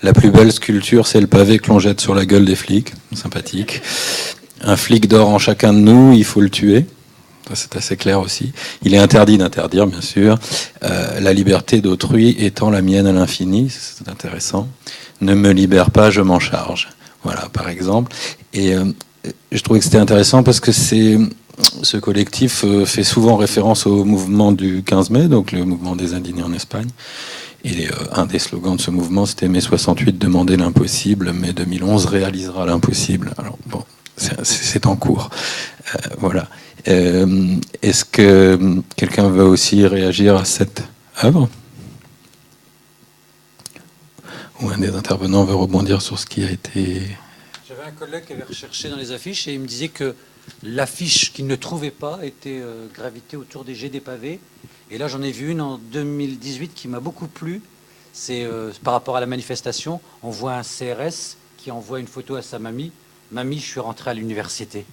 S2: La plus belle sculpture, c'est le pavé que l'on jette sur la gueule des flics. Sympathique. Un flic dort en chacun de nous, il faut le tuer. Ça, c'est assez clair aussi. Il est interdit d'interdire, bien sûr. La liberté d'autrui étant la mienne à l'infini, c'est intéressant. Ne me libère pas, je m'en charge. voilà, par exemple. Et je trouvais que c'était intéressant parce que ce collectif fait souvent référence au mouvement du 15 mai, donc le mouvement des indignés en Espagne. Et un des slogans de ce mouvement, c'était mai 68, demandez l'impossible, mai 2011 réalisera l'impossible. Alors bon, c'est en cours. Voilà. Est-ce que quelqu'un veut aussi réagir à cette œuvre? Ou un des intervenants veut rebondir sur ce qui a été...
S1: J'avais un collègue qui avait recherché dans les affiches et il me disait que l'affiche qu'il ne trouvait pas était gravitée autour des jets des pavés. Et là, j'en ai vu une en 2018 qui m'a beaucoup plu. C'est par rapport à la manifestation, on voit un CRS qui envoie une photo à sa mamie. Mamie, je suis rentré à l'université.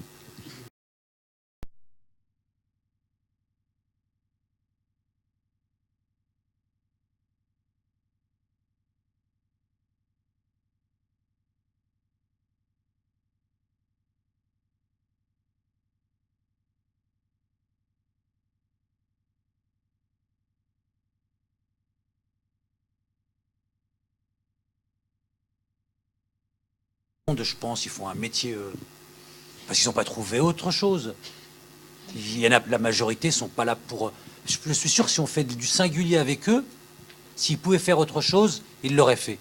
S1: Je pense ils font un métier parce qu'ils n'ont pas trouvé autre chose. Il y en a, la majorité sont pas là pour... Je suis sûr que si on fait du singulier avec eux, s'ils pouvaient faire autre chose, ils l'auraient fait.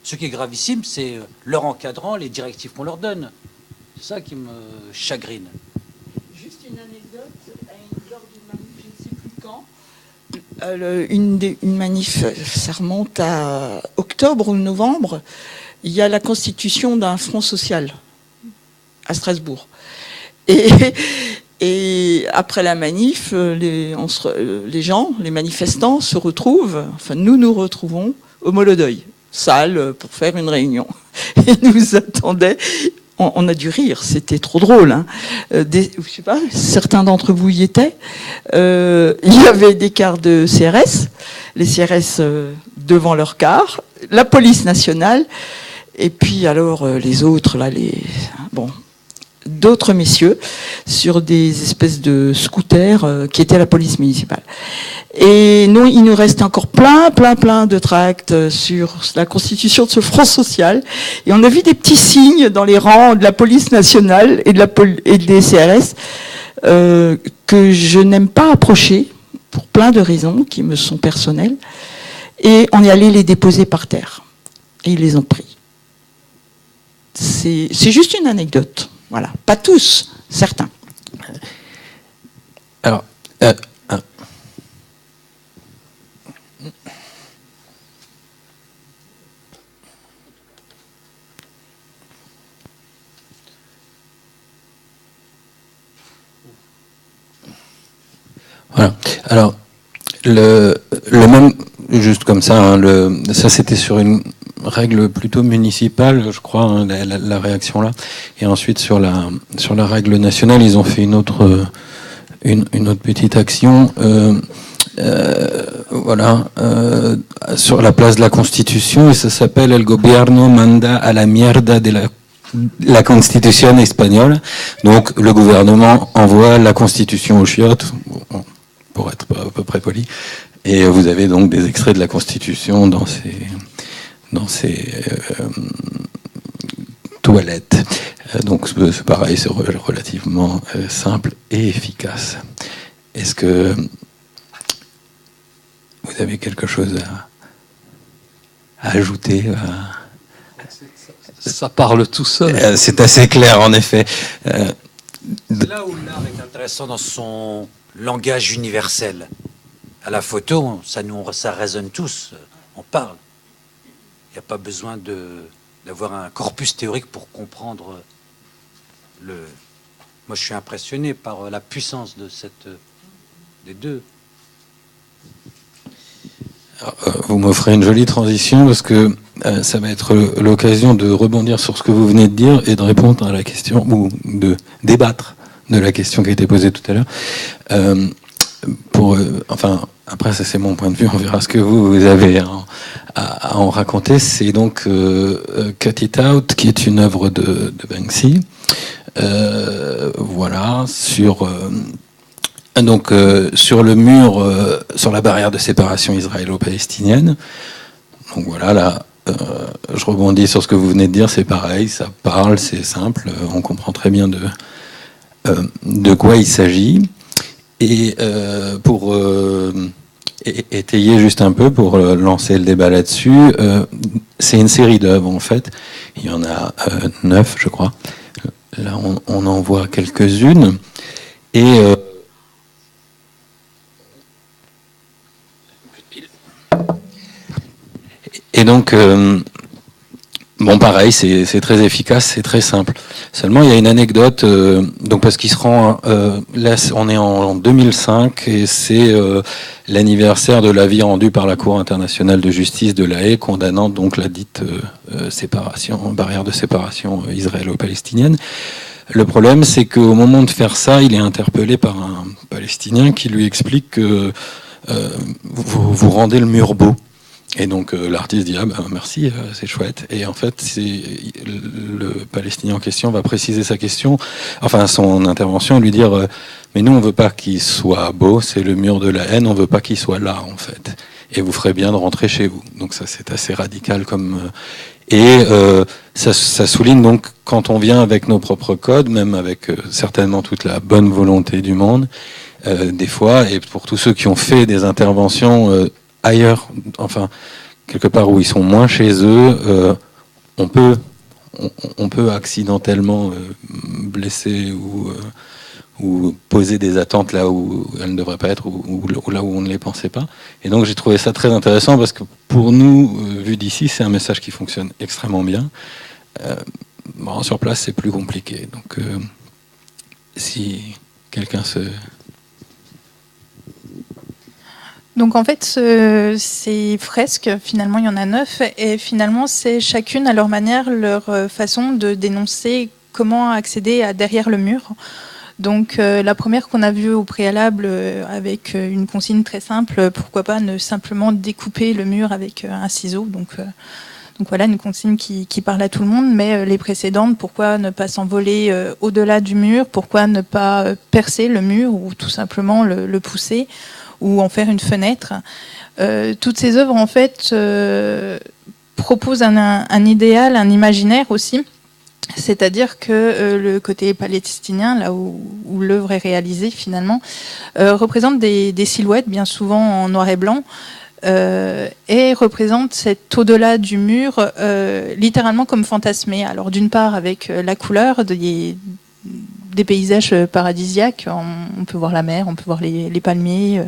S1: Ce qui est gravissime, c'est leur encadrant, les directives qu'on leur donne. C'est ça qui me chagrine.
S6: Juste une anecdote, lors d'une manif, je ne sais plus quand, une manif, ça remonte à octobre ou novembre, il y a la constitution d'un front social à Strasbourg. Et après la manif, les gens, les manifestants se retrouvent, enfin nous retrouvons au Molodeuil, salle pour faire une réunion. Et nous attendaient, on a dû rire, c'était trop drôle. Hein. Je sais pas, certains d'entre vous y étaient. Il y avait des cars de CRS, les CRS devant leur car, la police nationale, et puis alors les autres, là, d'autres messieurs sur des espèces de scooters qui étaient la police municipale. Et nous, il nous reste encore plein de tracts sur la constitution de ce front social. Et on a vu des petits signes dans les rangs de la police nationale et des CRS que je n'aime pas approcher pour plein de raisons qui me sont personnelles. Et on est allé les déposer par terre. Et ils les ont pris. C'est juste une anecdote. Voilà. Pas tous, certains.
S2: Alors, voilà. Alors, le même, juste comme ça, hein, ça c'était sur une règle plutôt municipale, je crois, hein, la réaction là. Et ensuite sur la règle nationale, ils ont fait une autre petite action. Voilà, sur la place de la Constitution, et ça s'appelle El Gobierno manda a la mierda de la Constitution espagnole. Donc le gouvernement envoie la Constitution aux chiottes, pour être à peu près poli. Et vous avez donc des extraits de la Constitution dans ces toilettes. Donc c'est pareil, c'est relativement simple et efficace. Est-ce que vous avez quelque chose à ajouter
S4: Ça parle tout seul.
S2: C'est assez clair, en effet.
S1: C'est là où l'art est intéressant dans son langage universel. À la photo, ça résonne tous, on parle. Il n'y a pas besoin d'avoir un corpus théorique pour comprendre Moi, je suis impressionné par la puissance des deux.
S2: Alors, vous m'offrez une jolie transition parce que ça va être l'occasion de rebondir sur ce que vous venez de dire et de répondre à la question, ou de débattre de la question qui a été posée tout à l'heure. Enfin, après, ça c'est mon point de vue, on verra ce que vous avez à en raconter. C'est donc Cut It Out, qui est une œuvre de Banksy. Voilà, sur le mur, sur la barrière de séparation israélo-palestinienne. Donc voilà, je rebondis sur ce que vous venez de dire, c'est pareil, ça parle, c'est simple, on comprend très bien de quoi il s'agit. Et pour étayer juste un peu, pour lancer le débat là-dessus, c'est une série d'œuvres en fait. Il y en a 9, je crois. Là, on en voit quelques-unes. Et donc, bon, pareil, c'est très efficace, c'est très simple. Seulement, il y a une anecdote, donc parce qu'il se rend, là, on est en 2005 et c'est l'anniversaire de l'avis rendu par la Cour internationale de justice de La Haye, condamnant donc la dite barrière de séparation israélo-palestinienne. Le problème, c'est qu'au moment de faire ça, il est interpellé par un Palestinien qui lui explique que vous rendez le mur beau. Et donc l'artiste dit ah ben merci, c'est chouette. Et en fait, le Palestinien en question va préciser sa question, enfin son intervention, et lui dire mais nous on veut pas qu'il soit beau, c'est le mur de la haine, on veut pas qu'il soit là en fait. Et vous ferez bien de rentrer chez vous. Donc ça c'est assez radical comme ça souligne donc quand on vient avec nos propres codes, même avec certainement toute la bonne volonté du monde, des fois, et pour tous ceux qui ont fait des interventions ailleurs, enfin quelque part où ils sont moins chez eux, on peut accidentellement blesser ou poser des attentes là où elles ne devraient pas être ou là où on ne les pensait pas. Et donc j'ai trouvé ça très intéressant parce que pour nous, vu d'ici, c'est un message qui fonctionne extrêmement bien. Bon, sur place, c'est plus compliqué. Donc si quelqu'un se...
S3: Donc en fait, ces fresques, finalement, il y en a 9, et finalement, c'est chacune à leur manière, leur façon de dénoncer comment accéder à derrière le mur. Donc la première qu'on a vue au préalable avec une consigne très simple, pourquoi pas ne simplement découper le mur avec un ciseau. Donc voilà, une consigne qui parle à tout le monde, mais les précédentes, pourquoi ne pas s'envoler au-delà du mur, pourquoi ne pas percer le mur ou tout simplement le pousser ou en faire une fenêtre. Toutes ces œuvres, en fait, proposent un idéal, un imaginaire aussi, c'est-à-dire que le côté palestinien, là où l'œuvre est réalisée finalement, représente des silhouettes, bien souvent en noir et blanc, et représente cet au-delà du mur, littéralement comme fantasmé. Alors d'une part avec la couleur des paysages paradisiaques, on peut voir la mer, on peut voir les palmiers,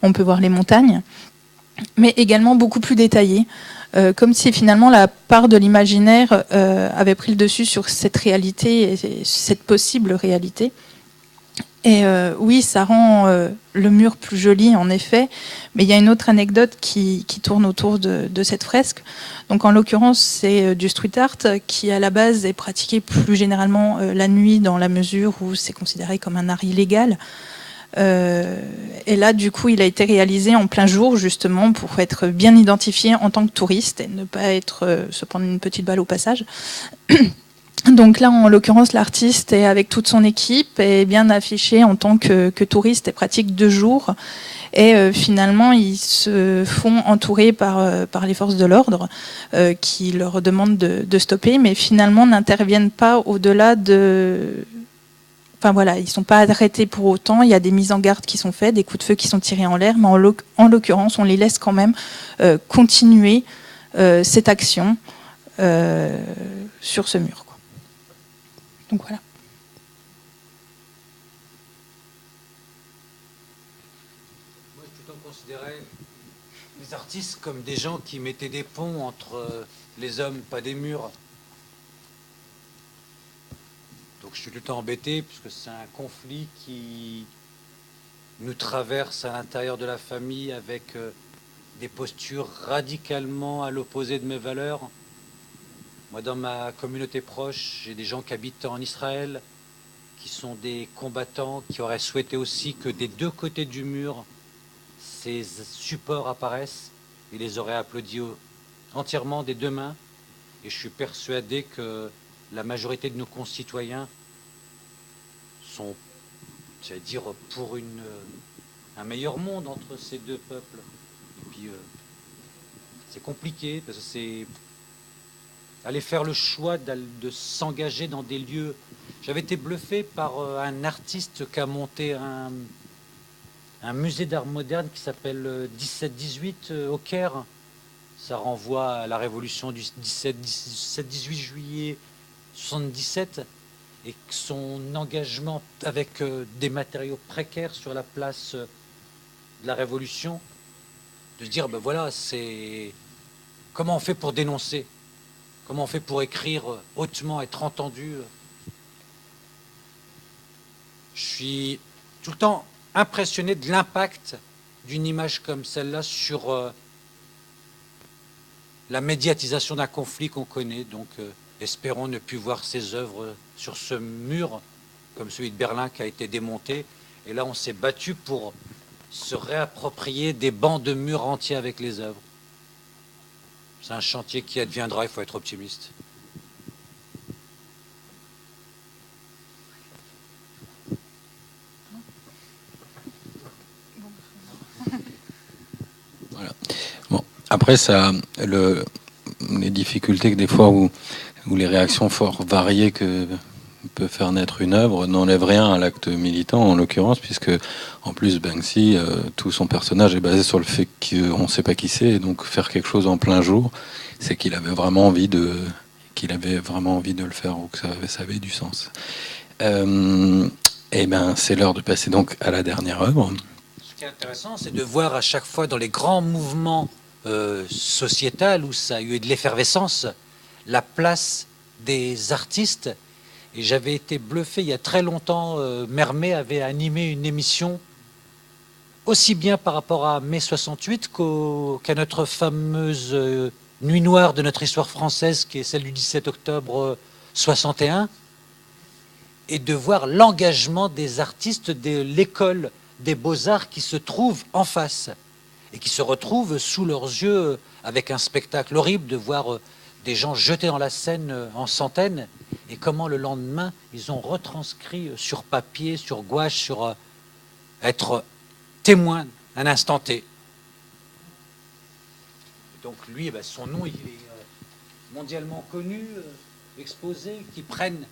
S3: on peut voir les montagnes, mais également beaucoup plus détaillé, comme si finalement la part de l'imaginaire avait pris le dessus sur cette réalité, et cette possible réalité. Et oui, ça rend le mur plus joli, en effet, mais il y a une autre anecdote qui tourne autour de cette fresque. Donc en l'occurrence, c'est du street art qui, à la base, est pratiqué plus généralement la nuit, dans la mesure où c'est considéré comme un art illégal. Et là, du coup, il a été réalisé en plein jour, justement, pour être bien identifié en tant que touriste et ne pas se prendre une petite balle au passage. Donc là, en l'occurrence, l'artiste est avec toute son équipe est bien affiché en tant que touriste et pratique 2 jours. Et finalement, ils se font entourer par les forces de l'ordre qui leur demandent de stopper, mais finalement n'interviennent pas au-delà de... Enfin voilà, ils ne sont pas arrêtés pour autant, il y a des mises en garde qui sont faites, des coups de feu qui sont tirés en l'air, mais en l'occurrence, on les laisse quand même continuer cette action sur ce mur, quoi. Donc voilà.
S1: Moi, j'ai tout le temps considéré les artistes comme des gens qui mettaient des ponts entre les hommes, pas des murs. Donc je suis tout le temps embêté, puisque c'est un conflit qui nous traverse à l'intérieur de la famille avec des postures radicalement à l'opposé de mes valeurs. Moi, dans ma communauté proche, j'ai des gens qui habitent en Israël, qui sont des combattants, qui auraient souhaité aussi que des 2 côtés du mur, ces supports apparaissent. Ils les auraient applaudis entièrement des 2 mains. Et je suis persuadé que la majorité de nos concitoyens sont, j'allais dire, pour un meilleur monde entre ces 2 peuples. Et puis, c'est compliqué, parce que allait faire le choix de s'engager dans des lieux. J'avais été bluffé par un artiste qui a monté un musée d'art moderne qui s'appelle 17-18 au Caire. Ça renvoie à la révolution du 17-18 juillet 77 et son engagement avec des matériaux précaires sur la place de la Révolution, de se dire, ben voilà, c'est comment on fait pour dénoncer, comment on fait pour écrire hautement, être entendu. Je suis tout le temps impressionné de l'impact d'une image comme celle-là sur la médiatisation d'un conflit qu'on connaît. Donc, espérons ne plus voir ces œuvres sur ce mur, comme celui de Berlin qui a été démonté. Et là, on s'est battu pour se réapproprier des bancs de murs entiers avec les œuvres. C'est un chantier qui adviendra, il faut être optimiste.
S2: Voilà. Bon, après, ça, les difficultés que des fois où les réactions fort variées que peut faire naître une œuvre n'enlèvent rien à l'acte militant, en l'occurrence, puisque en plus Banksy, tout son personnage est basé sur le fait qu'on ne sait pas qui c'est, et donc faire quelque chose en plein jour, c'est qu'il avait vraiment envie de le faire, ou que ça avait du sens. Et ben, c'est l'heure de passer donc à la dernière œuvre.
S1: Ce qui est intéressant, c'est de voir à chaque fois dans les grands mouvements sociétals où ça a eu de l'effervescence, la place des artistes. Et j'avais été bluffé il y a très longtemps. Mermet avait animé une émission aussi bien par rapport à mai 68 qu'à notre fameuse nuit noire de notre histoire française, qui est celle du 17 octobre 61, et de voir l'engagement des artistes de l'école des beaux-arts qui se trouvent en face et qui se retrouvent sous leurs yeux avec un spectacle horrible de voir des gens jetés dans la Seine en centaines, et comment le lendemain ils ont retranscrit sur papier, sur gouache, sur être témoin d'un instant T. Et donc lui, eh ben, son nom il est mondialement connu, exposé, qui prennent.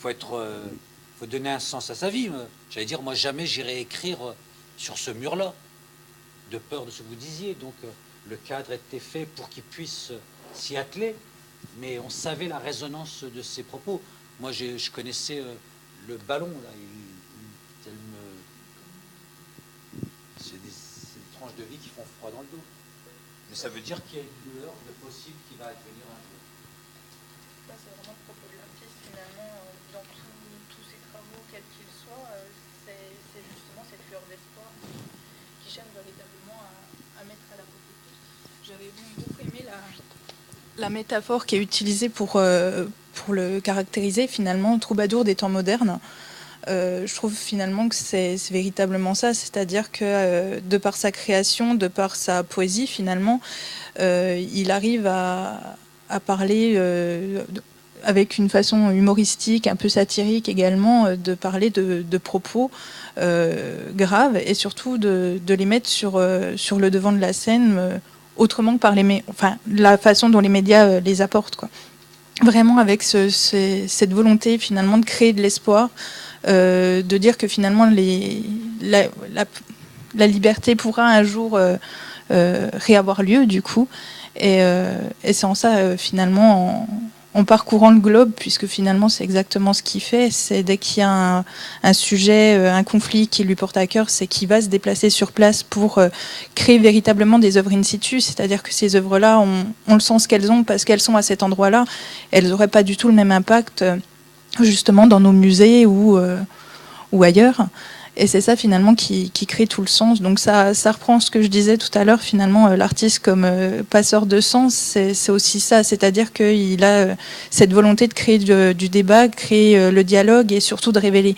S1: Faut donner un sens à sa vie. J'allais dire, moi jamais j'irai écrire sur ce mur-là, de peur de ce que vous disiez. Donc le cadre était fait pour qu'il puisse s'y atteler, mais on savait la résonance de ses propos. Moi, je connaissais le ballon, là. C'est des tranches de vie qui font froid dans le dos. Mais ça veut dire qu'il y a une lueur de possible qui va advenir un jour.
S3: C'est vraiment le propos de l'artiste, finalement, dans tous ses travaux, quels qu'ils soient, c'est justement cette lueur d'espoir qui cherche véritablement à mettre à la portée de tous. J'avais beaucoup aimé la métaphore qui est utilisée pour le caractériser, finalement, troubadour des temps modernes. Je trouve finalement que c'est véritablement ça, c'est-à-dire que de par sa création, de par sa poésie, finalement, il arrive à parler avec une façon humoristique, un peu satirique également, de parler de propos graves et surtout de les mettre sur le devant de la scène, autrement que par la façon dont les médias les apportent, quoi. Vraiment avec cette volonté finalement de créer de l'espoir, de dire que finalement la liberté pourra un jour réavoir lieu du coup, et c'est en ça finalement en parcourant le globe, puisque finalement c'est exactement ce qu'il fait, c'est dès qu'il y a un sujet, un conflit qui lui porte à cœur, c'est qu'il va se déplacer sur place pour créer véritablement des œuvres in situ, c'est-à-dire que ces œuvres-là, on le sent ce qu'elles ont parce qu'elles sont à cet endroit-là, elles n'auraient pas du tout le même impact justement dans nos musées ou ailleurs. Et c'est ça finalement qui crée tout le sens. Donc ça reprend ce que je disais tout à l'heure, finalement, l'artiste comme passeur de sens, c'est aussi ça, c'est-à-dire qu'il a cette volonté de créer du débat, créer le dialogue et surtout de révéler.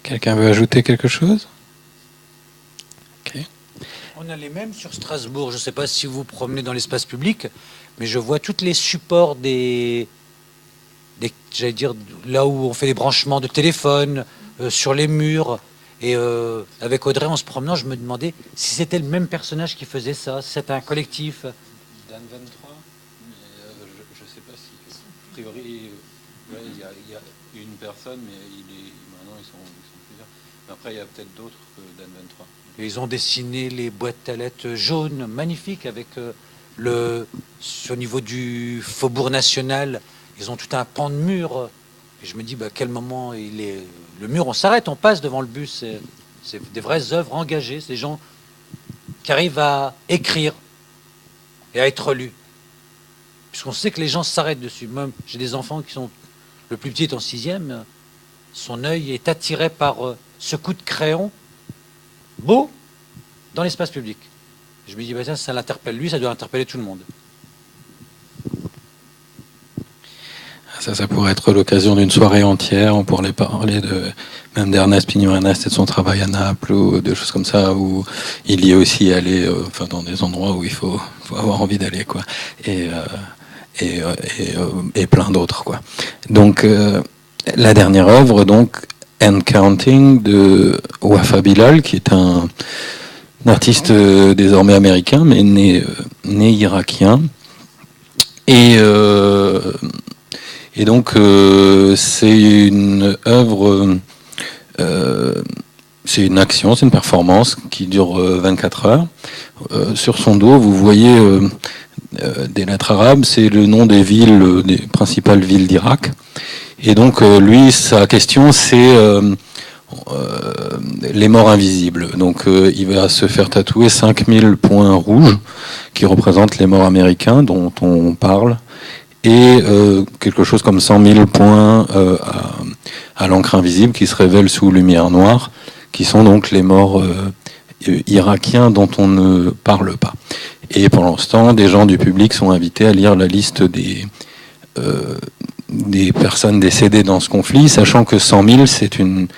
S2: Quelqu'un veut ajouter quelque chose? Okay.
S1: On a les mêmes sur Strasbourg. Je ne sais pas si vous vous promenez dans l'espace public, mais je vois tous les supports j'allais dire, là où on fait les branchements de téléphone, sur les murs. Et avec Audrey, en se promenant, je me demandais si c'était le même personnage qui faisait ça, si c'était un collectif.
S2: Dan 23, mais je ne sais pas si. A priori, ouais, il y a une personne, mais maintenant ils sont plusieurs. Mais après, il y a peut-être d'autres que Dan 23.
S1: Et ils ont dessiné les boîtes à lettres jaunes, magnifiques, avec au niveau du Faubourg National, ils ont tout un pan de mur. Et je me dis, à quel moment le mur, on s'arrête, on passe devant le bus. C'est des vraies œuvres engagées, c'est des gens qui arrivent à écrire et à être lus. Puisqu'on sait que les gens s'arrêtent dessus. Même, j'ai des enfants qui sont, le plus petit est en 6e, son œil est attiré par ce coup de crayon beau dans l'espace public. Je me dis, ça l'interpelle lui, ça doit interpeller tout le monde.
S2: Ça pourrait être l'occasion d'une soirée entière. On pourrait parler même d'Ernest Pignon-Ernest et de son travail à Naples ou de choses comme ça, où il y est aussi allé, dans des endroits où il faut avoir envie d'aller, quoi. Et plein d'autres, quoi. Donc, la dernière œuvre, donc, End Counting de Wafa Bilal, qui est un artiste désormais américain, mais né irakien. Et donc, c'est une œuvre, c'est une action, c'est une performance qui dure 24 heures. Sur son dos, vous voyez des lettres arabes, c'est le nom des villes, des principales villes d'Irak. Et donc, lui, sa question, c'est les morts invisibles. Donc, il va se faire tatouer 5000 points rouges qui représentent les morts américains dont on parle. Et quelque chose comme 100 000 points à l'encre invisible qui se révèlent sous lumière noire, qui sont donc les morts irakiens dont on ne parle pas. Et pendant ce temps, des gens du public sont invités à lire la liste des personnes décédées dans ce conflit, sachant que 100 000, c'est une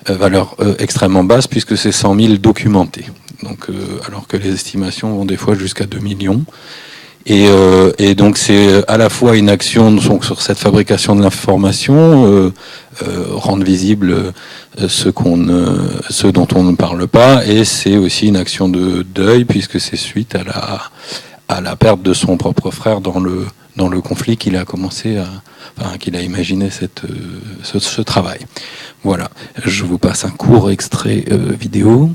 S2: valeur extrêmement basse, puisque c'est 100 000 documentés. Donc, alors que les estimations vont des fois jusqu'à 2 millions. Et donc c'est à la fois une action donc, sur cette fabrication de l'information, rendre visible ce dont on ne parle pas, et c'est aussi une action de deuil, puisque c'est suite à la perte de son propre frère dans le conflit qu'il a commencé qu'il a imaginé ce travail. Voilà, je vous passe un court extrait vidéo.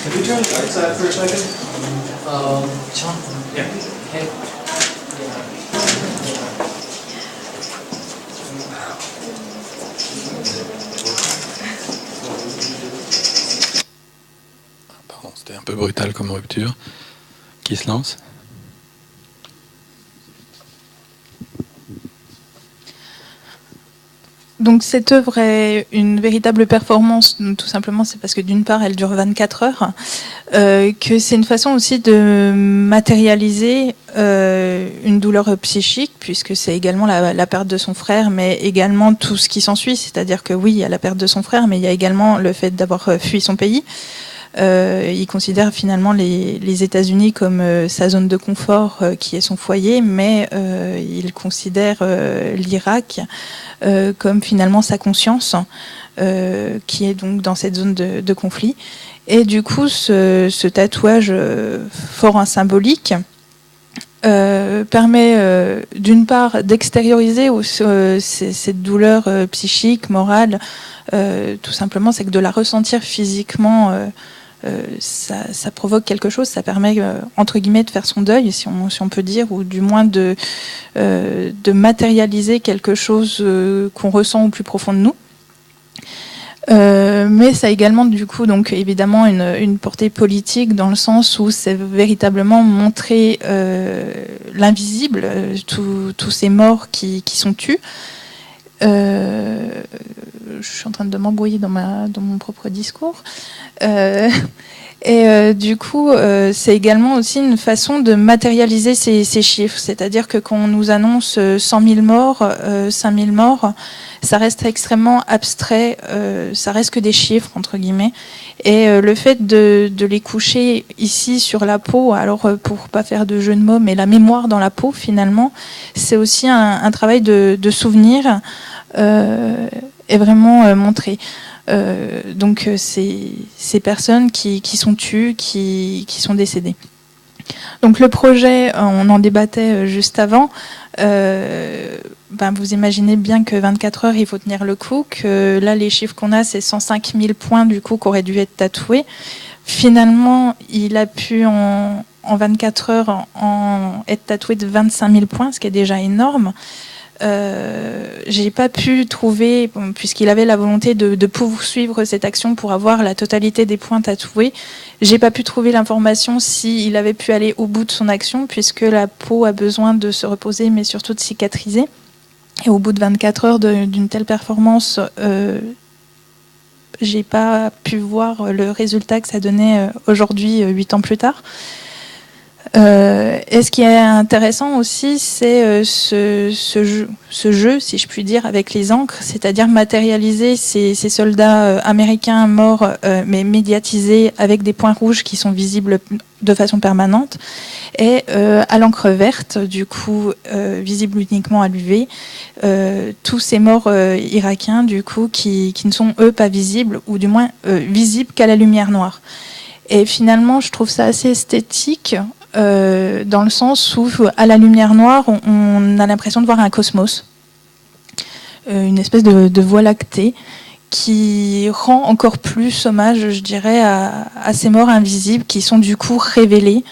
S8: Can we turn the lights out for a second?
S1: John, yeah. Hey.
S2: Pardon, c'était un peu brutal comme rupture. Qui se lance ?
S3: Donc cette œuvre est une véritable performance, tout simplement c'est parce que d'une part elle dure 24 heures, que c'est une façon aussi de matérialiser une douleur psychique, puisque c'est également la perte de son frère, mais également tout ce qui s'ensuit, c'est-à-dire que oui, il y a la perte de son frère, mais il y a également le fait d'avoir fui son pays. Il considère finalement les États-Unis comme sa zone de confort, qui est son foyer, mais il considère l'Irak comme finalement sa conscience, qui est donc dans cette zone de conflit. Et du coup, ce tatouage fort symbolique permet d'une part d'extérioriser cette douleur psychique, morale, tout simplement, c'est que de la ressentir physiquement, ça provoque quelque chose, ça permet entre guillemets de faire son deuil, si on peut dire, ou du moins de matérialiser quelque chose qu'on ressent au plus profond de nous. Mais ça a également du coup donc évidemment une portée politique dans le sens où c'est véritablement montrer l'invisible, tous ces morts qui sont tus. Je suis en train de m'embrouiller dans mon propre discours. Du coup, c'est également aussi une façon de matérialiser ces chiffres. C'est-à-dire que quand on nous annonce 100 000 morts, 5 000 morts, ça reste extrêmement abstrait, ça reste que des chiffres, entre guillemets. Et le fait de les coucher ici sur la peau, alors pour pas faire de jeu de mots, mais la mémoire dans la peau, finalement, c'est aussi un travail de souvenir est vraiment montré. Donc ces personnes qui sont tues, qui sont décédées. Donc le projet, on en débattait juste avant. Vous imaginez bien que 24 heures, il faut tenir le coup. Que là, les chiffres qu'on a, c'est 105 000 points du coup qui auraient dû être tatoués. Finalement, il a pu en 24 heures être tatoué de 25 000 points, ce qui est déjà énorme. J'ai pas pu trouver, puisqu'il avait la volonté de poursuivre cette action pour avoir la totalité des points tatoués, j'ai pas pu trouver l'information s'il avait pu aller au bout de son action, puisque la peau a besoin de se reposer, mais surtout de cicatriser. Et au bout de 24 heures d'une telle performance, j'ai pas pu voir le résultat que ça donnait aujourd'hui, 8 ans plus tard. Et ce qui est intéressant aussi, c'est ce jeu, si je puis dire, avec les encres, c'est-à-dire matérialiser ces soldats américains morts, mais médiatisés avec des points rouges qui sont visibles de façon permanente, et à l'encre verte, du coup, visible uniquement à l'UV, tous ces morts irakiens, du coup, qui ne sont, eux, pas visibles, ou du moins visibles qu'à la lumière noire. Et finalement, je trouve ça assez esthétique, dans le sens où, à la lumière noire, on a l'impression de voir un cosmos, une espèce de voie lactée, qui rend encore plus hommage, je dirais, à ces morts invisibles qui sont du coup révélées,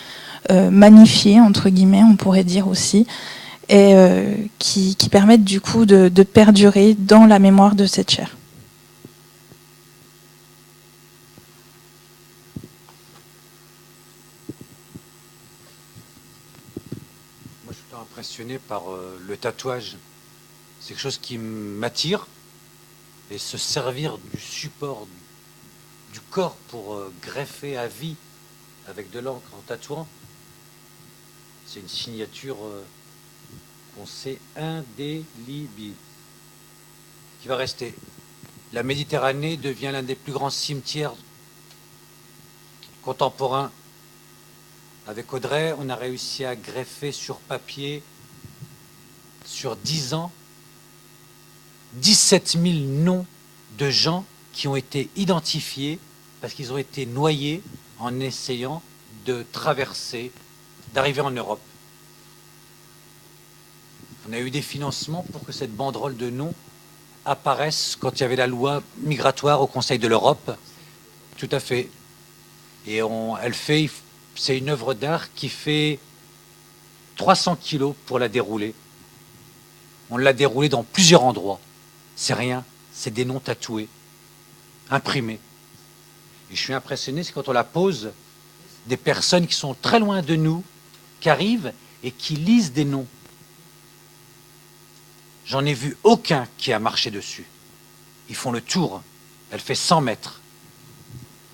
S3: magnifiées, entre guillemets, on pourrait dire aussi, et qui permettent du coup de perdurer dans la mémoire de cette chair.
S1: Impressionné par le tatouage. C'est quelque chose qui m'attire, et se servir du support du corps pour greffer à vie avec de l'encre en tatouant, c'est une signature qu'on sait indélébile, qui va rester. La Méditerranée devient l'un des plus grands cimetières contemporains. Avec Audrey, on a réussi à greffer sur papier, sur 10 ans, 17 000 noms de gens qui ont été identifiés parce qu'ils ont été noyés en essayant de traverser, d'arriver en Europe. On a eu des financements pour que cette banderole de noms apparaisse quand il y avait la loi migratoire au Conseil de l'Europe. Tout à fait. Et elle fait... C'est une œuvre d'art qui fait 300 kilos pour la dérouler. On l'a déroulée dans plusieurs endroits. C'est rien, c'est des noms tatoués, imprimés. Et je suis impressionné, c'est quand on la pose, des personnes qui sont très loin de nous, qui arrivent et qui lisent des noms. J'en ai vu aucun qui a marché dessus. Ils font le tour. Elle fait 100 mètres.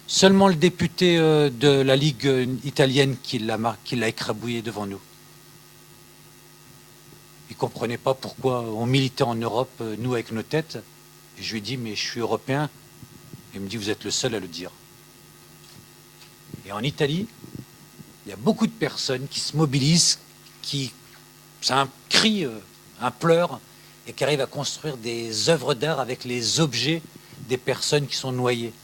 S1: Seulement le député de la Ligue italienne qui l'a écrabouillé devant nous. Il ne comprenait pas pourquoi on militait en Europe, nous, avec nos têtes. Et je lui ai dit, mais je suis européen. Et il me dit, vous êtes le seul à le dire. Et en Italie, il y a beaucoup de personnes qui se mobilisent, c'est un cri, un pleur, et qui arrivent à construire des œuvres d'art avec les objets des personnes qui sont noyées.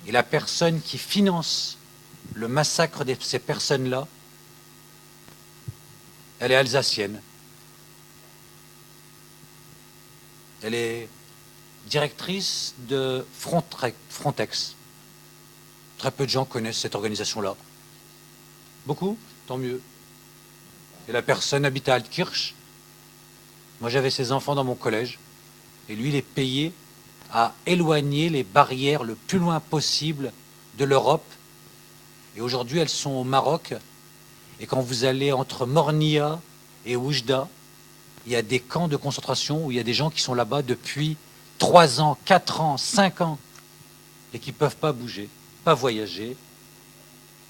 S1: Et la personne qui finance le massacre de ces personnes-là, elle est alsacienne. Elle est directrice de Frontex. Très peu de gens connaissent cette organisation-là. Beaucoup, tant mieux. Et la personne habite à Altkirch. Moi, j'avais ses enfants dans mon collège. Et lui, il est payé à éloigner les barrières le plus loin possible de l'Europe. Et aujourd'hui, elles sont au Maroc. Et quand vous allez entre Mornia et Oujda, il y a des camps de concentration où il y a des gens qui sont là-bas depuis 3 ans, 4 ans, 5 ans et qui ne peuvent pas bouger, pas voyager.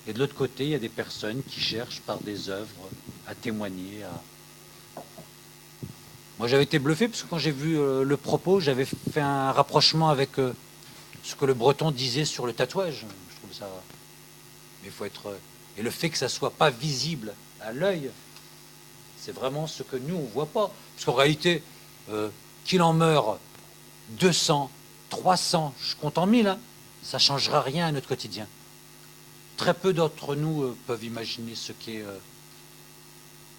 S1: Et de l'autre côté, il y a des personnes qui cherchent par des œuvres à témoigner. Moi, j'avais été bluffé parce que quand j'ai vu le propos, j'avais fait un rapprochement avec ce que le Breton disait sur le tatouage. Je trouve ça... Mais il faut être... Et le fait que ça ne soit pas visible à l'œil, c'est vraiment ce que nous, on ne voit pas. Parce qu'en réalité, qu'il en meure 200, 300, je compte en 1000, hein, ça ne changera rien à notre quotidien. Très peu d'entre nous peuvent imaginer ce qu'est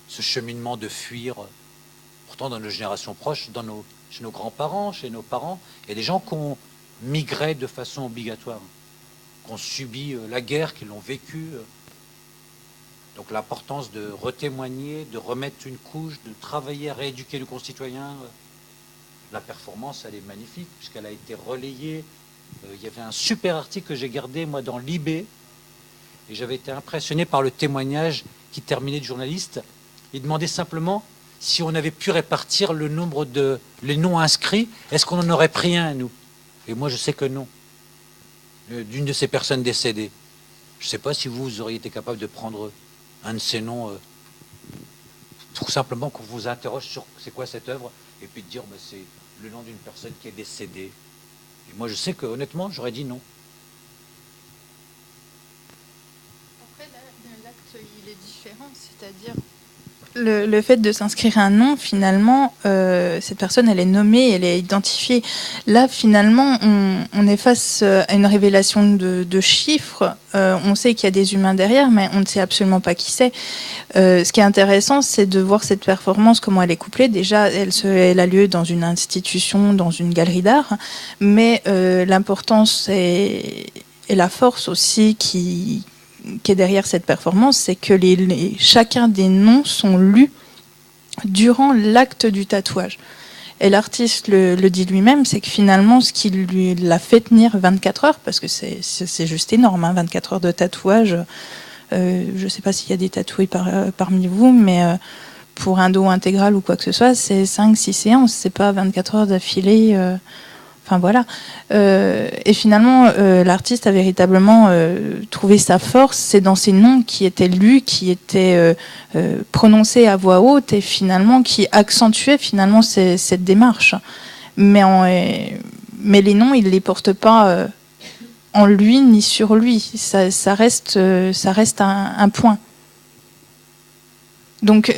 S1: ce cheminement de fuir. Pourtant, dans nos générations proches, chez nos grands-parents, chez nos parents, il y a des gens qui ont migré de façon obligatoire, qui ont subi la guerre, qui l'ont vécu. Donc l'importance de retémoigner, de remettre une couche, de travailler à rééduquer nos concitoyens. La performance, elle est magnifique, puisqu'elle a été relayée. Il y avait un super article que j'ai gardé, moi, dans l'IB, et j'avais été impressionné par le témoignage qui terminait du journaliste. Il demandait simplement si on avait pu répartir le nombre de les noms inscrits, est-ce qu'on en aurait pris un, nous? Et moi, je sais que non. D'une de ces personnes décédées. Je ne sais pas si vous auriez été capable de prendre un de ces noms, tout simplement qu'on vous interroge sur c'est quoi cette œuvre, et puis de dire bah, c'est le nom d'une personne qui est décédée. Et moi, je sais que honnêtement, j'aurais dit non.
S3: Après, l'acte, il est différent, c'est-à-dire le fait de s'inscrire un nom, finalement, cette personne, elle est nommée, elle est identifiée. Là, finalement, on est face à une révélation de chiffres. On sait qu'il y a des humains derrière, mais on ne sait absolument pas qui c'est. Ce qui est intéressant, c'est de voir cette performance, comment elle est couplée. Déjà, elle a lieu dans une institution, dans une galerie d'art, mais l'importance et la force aussi qui est derrière cette performance, c'est que chacun des noms sont lus durant l'acte du tatouage. Et l'artiste le dit lui-même, c'est que finalement, ce qui lui l'a fait tenir 24 heures, parce que c'est juste énorme, hein, 24 heures de tatouage. Je ne sais pas s'il y a des tatoués parmi vous, mais pour un dos intégral ou quoi que ce soit, c'est 5-6 séances, c'est pas 24 heures d'affilée. Enfin voilà. Et finalement, l'artiste a véritablement trouvé sa force. C'est dans ces noms qui étaient lus, qui étaient prononcés à voix haute et finalement qui accentuaient finalement cette démarche. Mais les noms, il ne les porte pas en lui ni sur lui. Ça reste un point. Donc,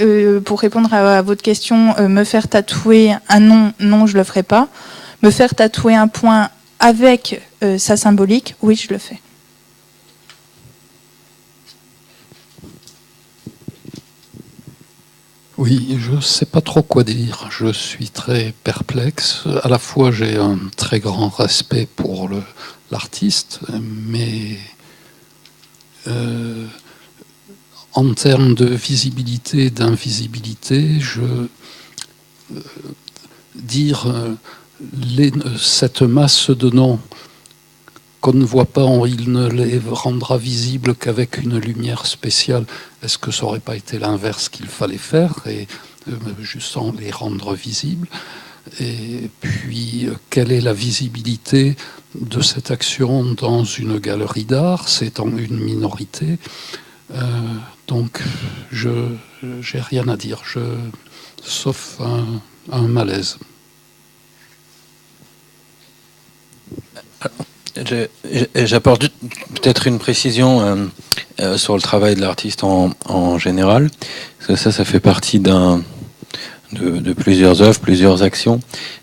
S3: pour répondre à votre question, me faire tatouer un nom, non, je ne le ferai pas. Me faire tatouer un point avec sa symbolique, oui, je le fais.
S4: Oui, je ne sais pas trop quoi dire. Je suis très perplexe. À la fois, j'ai un très grand respect pour l'artiste, mais en termes de visibilité, d'invisibilité, cette masse de noms qu'on ne voit pas, il ne les rendra visibles qu'avec une lumière spéciale. Est-ce que ça n'aurait pas été l'inverse qu'il fallait faire, et juste en les rendre visibles? Et puis, quelle est la visibilité de cette action dans une galerie d'art? C'est en une minorité. Donc, je n'ai rien à dire, sauf un malaise.
S2: J'apporte peut-être une précision sur le travail de l'artiste en général, parce que ça fait partie de plusieurs œuvres, plusieurs actions,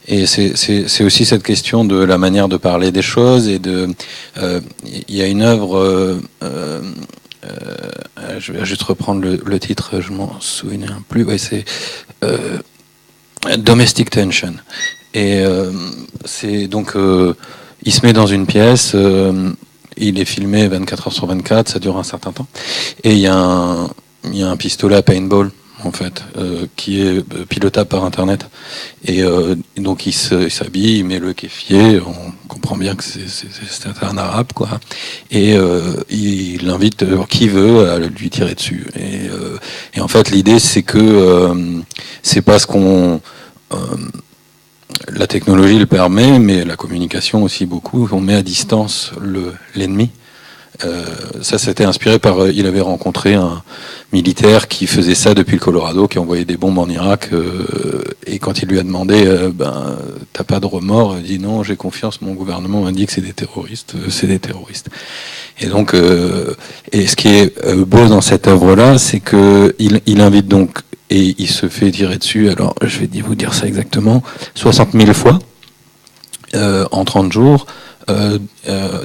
S2: et c'est aussi cette question de la manière de parler des choses, et il y a une œuvre, je vais juste reprendre le titre, je m'en souviens plus, ouais, c'est Domestic Tension, et c'est donc il se met dans une pièce, il est filmé 24 heures sur 24, ça dure un certain temps, et il y a un pistolet à paintball en fait, qui est pilotable par Internet. Et donc il s'habille, il met le kéfier, on comprend bien que c'est un arabe, quoi. Et il invite qui veut à lui tirer dessus. Et en fait, l'idée, c'est que c'est parce qu'on... la technologie le permet, mais la communication aussi beaucoup. On met à distance l'ennemi. Ça, c'était inspiré par... il avait rencontré un militaire qui faisait ça depuis le Colorado, qui envoyait des bombes en Irak. Et quand il lui a demandé, t'as pas de remords, il dit non, j'ai confiance, mon gouvernement m'a dit que c'est des terroristes, c'est des terroristes. Et donc, et ce qui est beau dans cette œuvre-là, c'est que il invite donc, et il se fait tirer dessus, alors je vais vous dire ça exactement, 60 000 fois en 30 jours,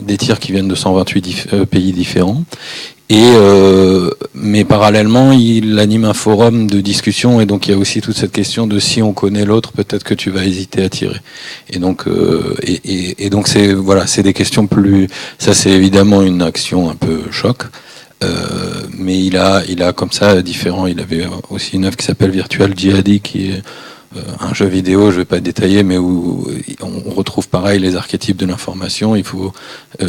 S2: des tirs qui viennent de 128 pays différents. Et mais parallèlement, il anime un forum de discussion, et donc il y a aussi toute cette question de si on connaît l'autre, peut-être que tu vas hésiter à tirer. Et donc, donc c'est voilà, c'est des questions plus. Ça, c'est évidemment une action un peu choc. Mais il a comme ça différents. Il avait aussi une œuvre qui s'appelle Virtual Jihadi, qui est un jeu vidéo, je ne vais pas détailler, mais où on retrouve pareil les archétypes de l'information. Il faut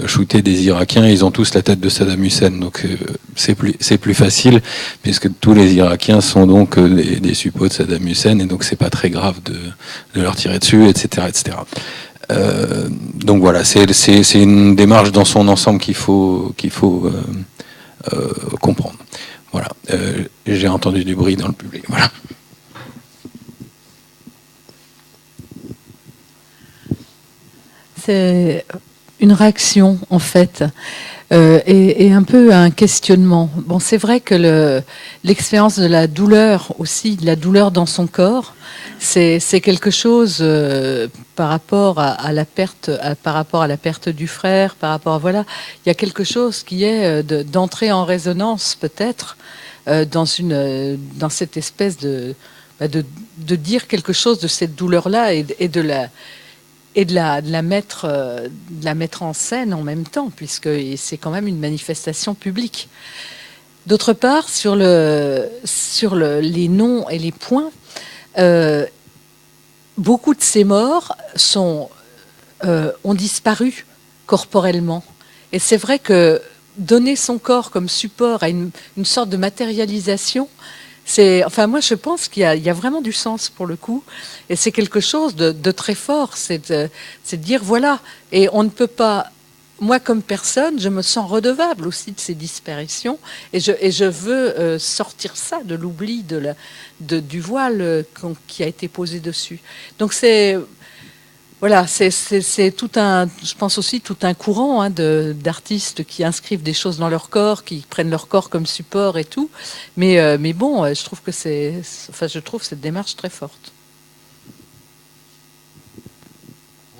S2: shooter des Irakiens, ils ont tous la tête de Saddam Hussein, donc c'est plus facile, puisque tous les Irakiens sont donc des suppôts de Saddam Hussein, et donc c'est pas très grave de leur tirer dessus, etc., etc. Donc voilà, c'est une démarche dans son ensemble qu'il faut comprendre. Voilà. J'ai entendu du bruit dans le public. Voilà.
S5: C'est une réaction, en fait, et un peu un questionnement. Bon, c'est vrai que l'expérience de la douleur aussi, de la douleur dans son corps, c'est quelque chose par rapport à la perte, par rapport à la perte du frère, par rapport à, voilà, il y a quelque chose qui est d'entrer en résonance peut-être dans cette espèce de dire quelque chose de cette douleur-là et de la mettre en scène en même temps, puisque c'est quand même une manifestation publique. D'autre part, sur les noms et les points, beaucoup de ces morts ont disparu corporellement. Et c'est vrai que donner son corps comme support à une sorte de matérialisation, enfin, moi, je pense qu'il y a vraiment du sens pour le coup, et c'est quelque chose de très fort. C'est de dire voilà, et on ne peut pas. Moi, comme personne, je me sens redevable aussi de ces disparitions, et je veux sortir ça de l'oubli du voile qui a été posé dessus. Donc voilà, c'est tout je pense aussi tout un courant d'artistes qui inscrivent des choses dans leur corps, qui prennent leur corps comme support et tout. Mais bon, je trouve que je trouve cette démarche très forte.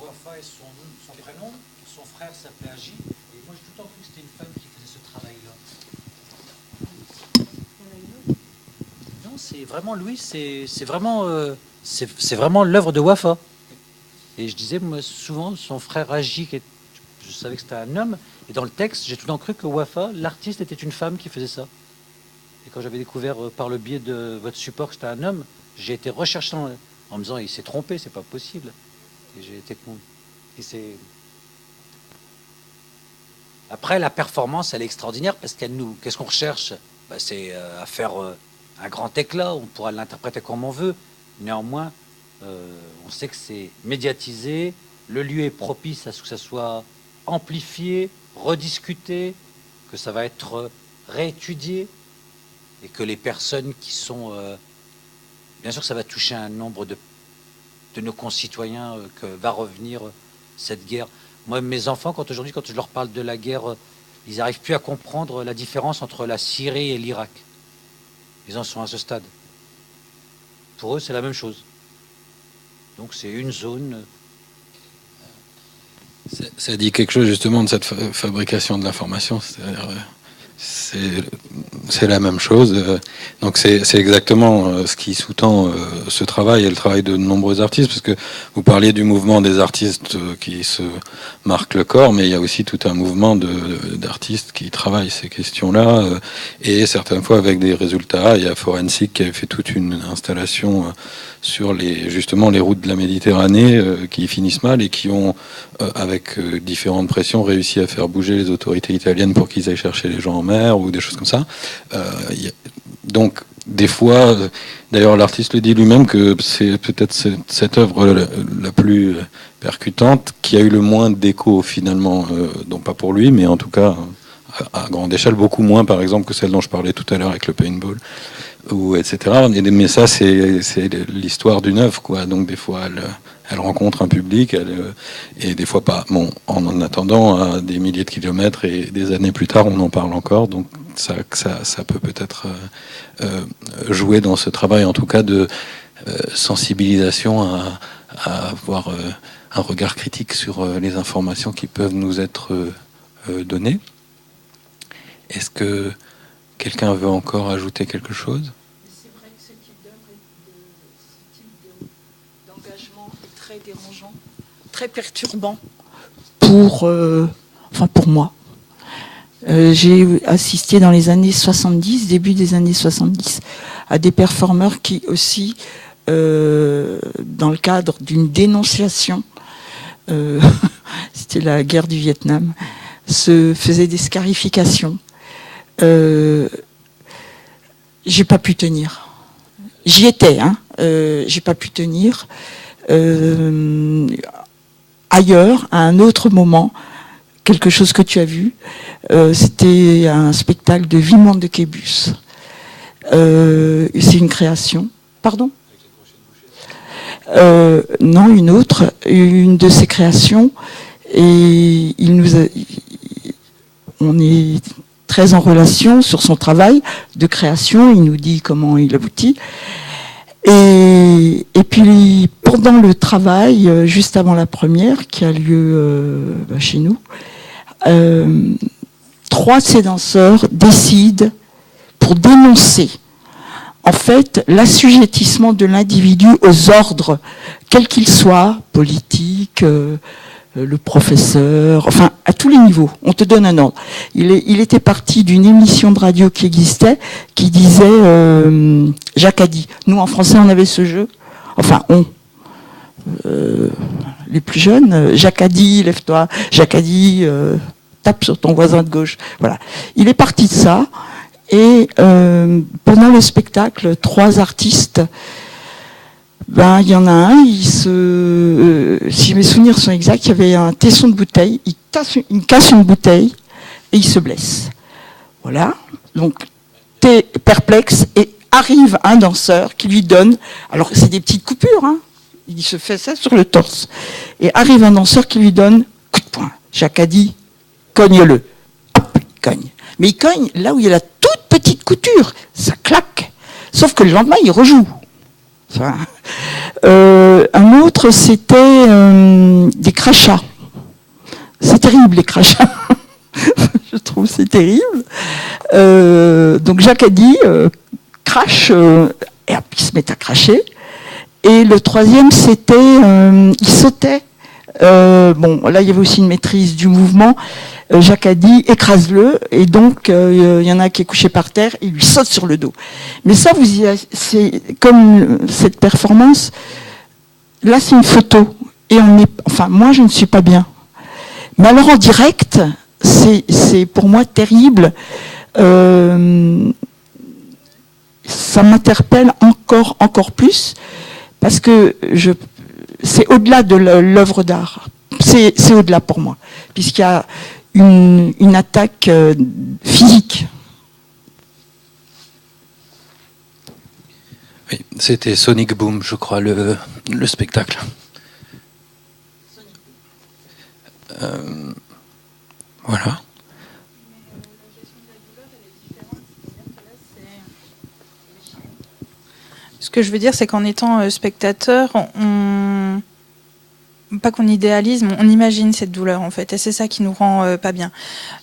S1: Wafa est son prénom, son frère s'appelait Agi, et moi j'ai tout le temps cru que c'était une femme qui faisait ce travail-là. Non, c'est vraiment lui, c'est vraiment l'œuvre de Wafa. Et je disais, moi, souvent, son frère Agi, je savais que c'était un homme, et dans le texte, j'ai tout le temps cru que Wafa, l'artiste, était une femme qui faisait ça. Et quand j'avais découvert par le biais de votre support que c'était un homme, j'ai été recherchant en me disant, il s'est trompé, c'est pas possible. Et j'ai été con. Et c'est... Après, la performance, elle est extraordinaire, parce qu'est-ce qu'on recherche? C'est à faire un grand éclat, on pourra l'interpréter comme on veut. Néanmoins, on sait que c'est médiatisé, le lieu est propice à ce que ça soit amplifié, rediscuté, que ça va être réétudié, et que les personnes qui sont... bien sûr que ça va toucher un nombre de nos concitoyens que va revenir cette guerre. Moi, mes enfants, aujourd'hui, quand je leur parle de la guerre, ils n'arrivent plus à comprendre la différence entre la Syrie et l'Irak. Ils en sont à ce stade. Pour eux, c'est la même chose. Donc c'est une zone.
S2: Ça dit quelque chose justement de cette fabrication de l'information. C'est-à-dire, C'est la même chose. Donc c'est exactement ce qui sous-tend ce travail et le travail de nombreux artistes, parce que vous parliez du mouvement des artistes qui se marquent le corps, mais il y a aussi tout un mouvement d'artistes qui travaillent ces questions-là, et certaines fois avec des résultats. Il y a Forensic qui avait fait toute une installation sur justement les routes de la Méditerranée qui finissent mal et qui ont, avec différentes pressions, réussi à faire bouger les autorités italiennes pour qu'ils aillent chercher les gens en mer ou des choses comme ça. Donc, des fois, d'ailleurs, l'artiste le dit lui-même que c'est peut-être cette œuvre la plus percutante qui a eu le moins d'écho finalement, donc pas pour lui, mais en tout cas à grande échelle, beaucoup moins par exemple que celle dont je parlais tout à l'heure avec le paintball, ou etc. Mais ça, c'est l'histoire d'une œuvre, quoi. Donc des fois, elle rencontre un public, et des fois pas. Bon, en attendant, à des milliers de kilomètres et des années plus tard, on en parle encore. Donc ça peut peut-être jouer dans ce travail, en tout cas de sensibilisation à avoir un regard critique sur les informations qui peuvent nous être données. Est-ce que quelqu'un veut encore ajouter quelque chose ?
S6: C'est vrai que ce type d'œuvre ce type d'engagement est très dérangeant, très perturbant pour moi. J'ai assisté dans les années 70, début des années 70, à des performeurs qui aussi, dans le cadre d'une dénonciation, c'était la guerre du Vietnam, se faisaient des scarifications. J'ai pas pu tenir. J'y étais, j'ai pas pu tenir. Ailleurs, à un autre moment, quelque chose que tu as vu, c'était un spectacle de Wim de Québus. C'est une création. Pardon ? Non, une de ses créations. Et on est très en relation sur son travail de création. Il nous dit comment il aboutit. Et puis, pendant le travail, juste avant la première, qui a lieu chez nous, 3 de ces danseurs décident pour dénoncer, en fait, l'assujettissement de l'individu aux ordres, quels qu'ils soient, politiques, le professeur, enfin, à tous les niveaux. On te donne un ordre. Il était parti d'une émission de radio qui existait, qui disait Jacques a dit. Nous, en français, on avait ce jeu. Enfin, les plus jeunes, Jacques a dit, lève-toi. Jacques a dit, tape sur ton voisin de gauche. Voilà. Il est parti de ça. Et pendant le spectacle, 3 artistes, il y en a un, si mes souvenirs sont exacts, il y avait un tesson de bouteille, il casse une bouteille et il se blesse. Voilà. Donc, t'es perplexe et arrive un danseur qui lui donne, alors c'est des petites coupures, il se fait ça sur le torse. Et arrive un danseur qui lui donne coup de poing. Jacques a dit, cogne-le. Hop, il cogne. Mais il cogne là où il y a la toute petite couture. Ça claque. Sauf que le lendemain, il rejoue. Un autre, c'était des crachats. C'est terrible, les crachats. Je trouve c'est terrible. Donc Jacques a dit, crache, et hop, il se met à cracher. Et le troisième, c'était, il sautait. Là, il y avait aussi une maîtrise du mouvement. Jacques a dit, écrase-le. Et donc, il y en a qui est couché par terre, et il lui saute sur le dos. Mais ça, c'est comme cette performance. Là, c'est une photo. Et moi, je ne suis pas bien. Mais alors, en direct, c'est pour moi terrible. Ça m'interpelle encore plus, parce que c'est au-delà de l'œuvre d'art. C'est au-delà pour moi, puisqu'il y a une attaque physique.
S2: Oui, c'était Sonic Boom, je crois, le spectacle. Voilà.
S3: Ce que je veux dire, c'est qu'en étant spectateur, pas qu'on idéalise, mais on imagine cette douleur en fait, et c'est ça qui nous rend pas bien.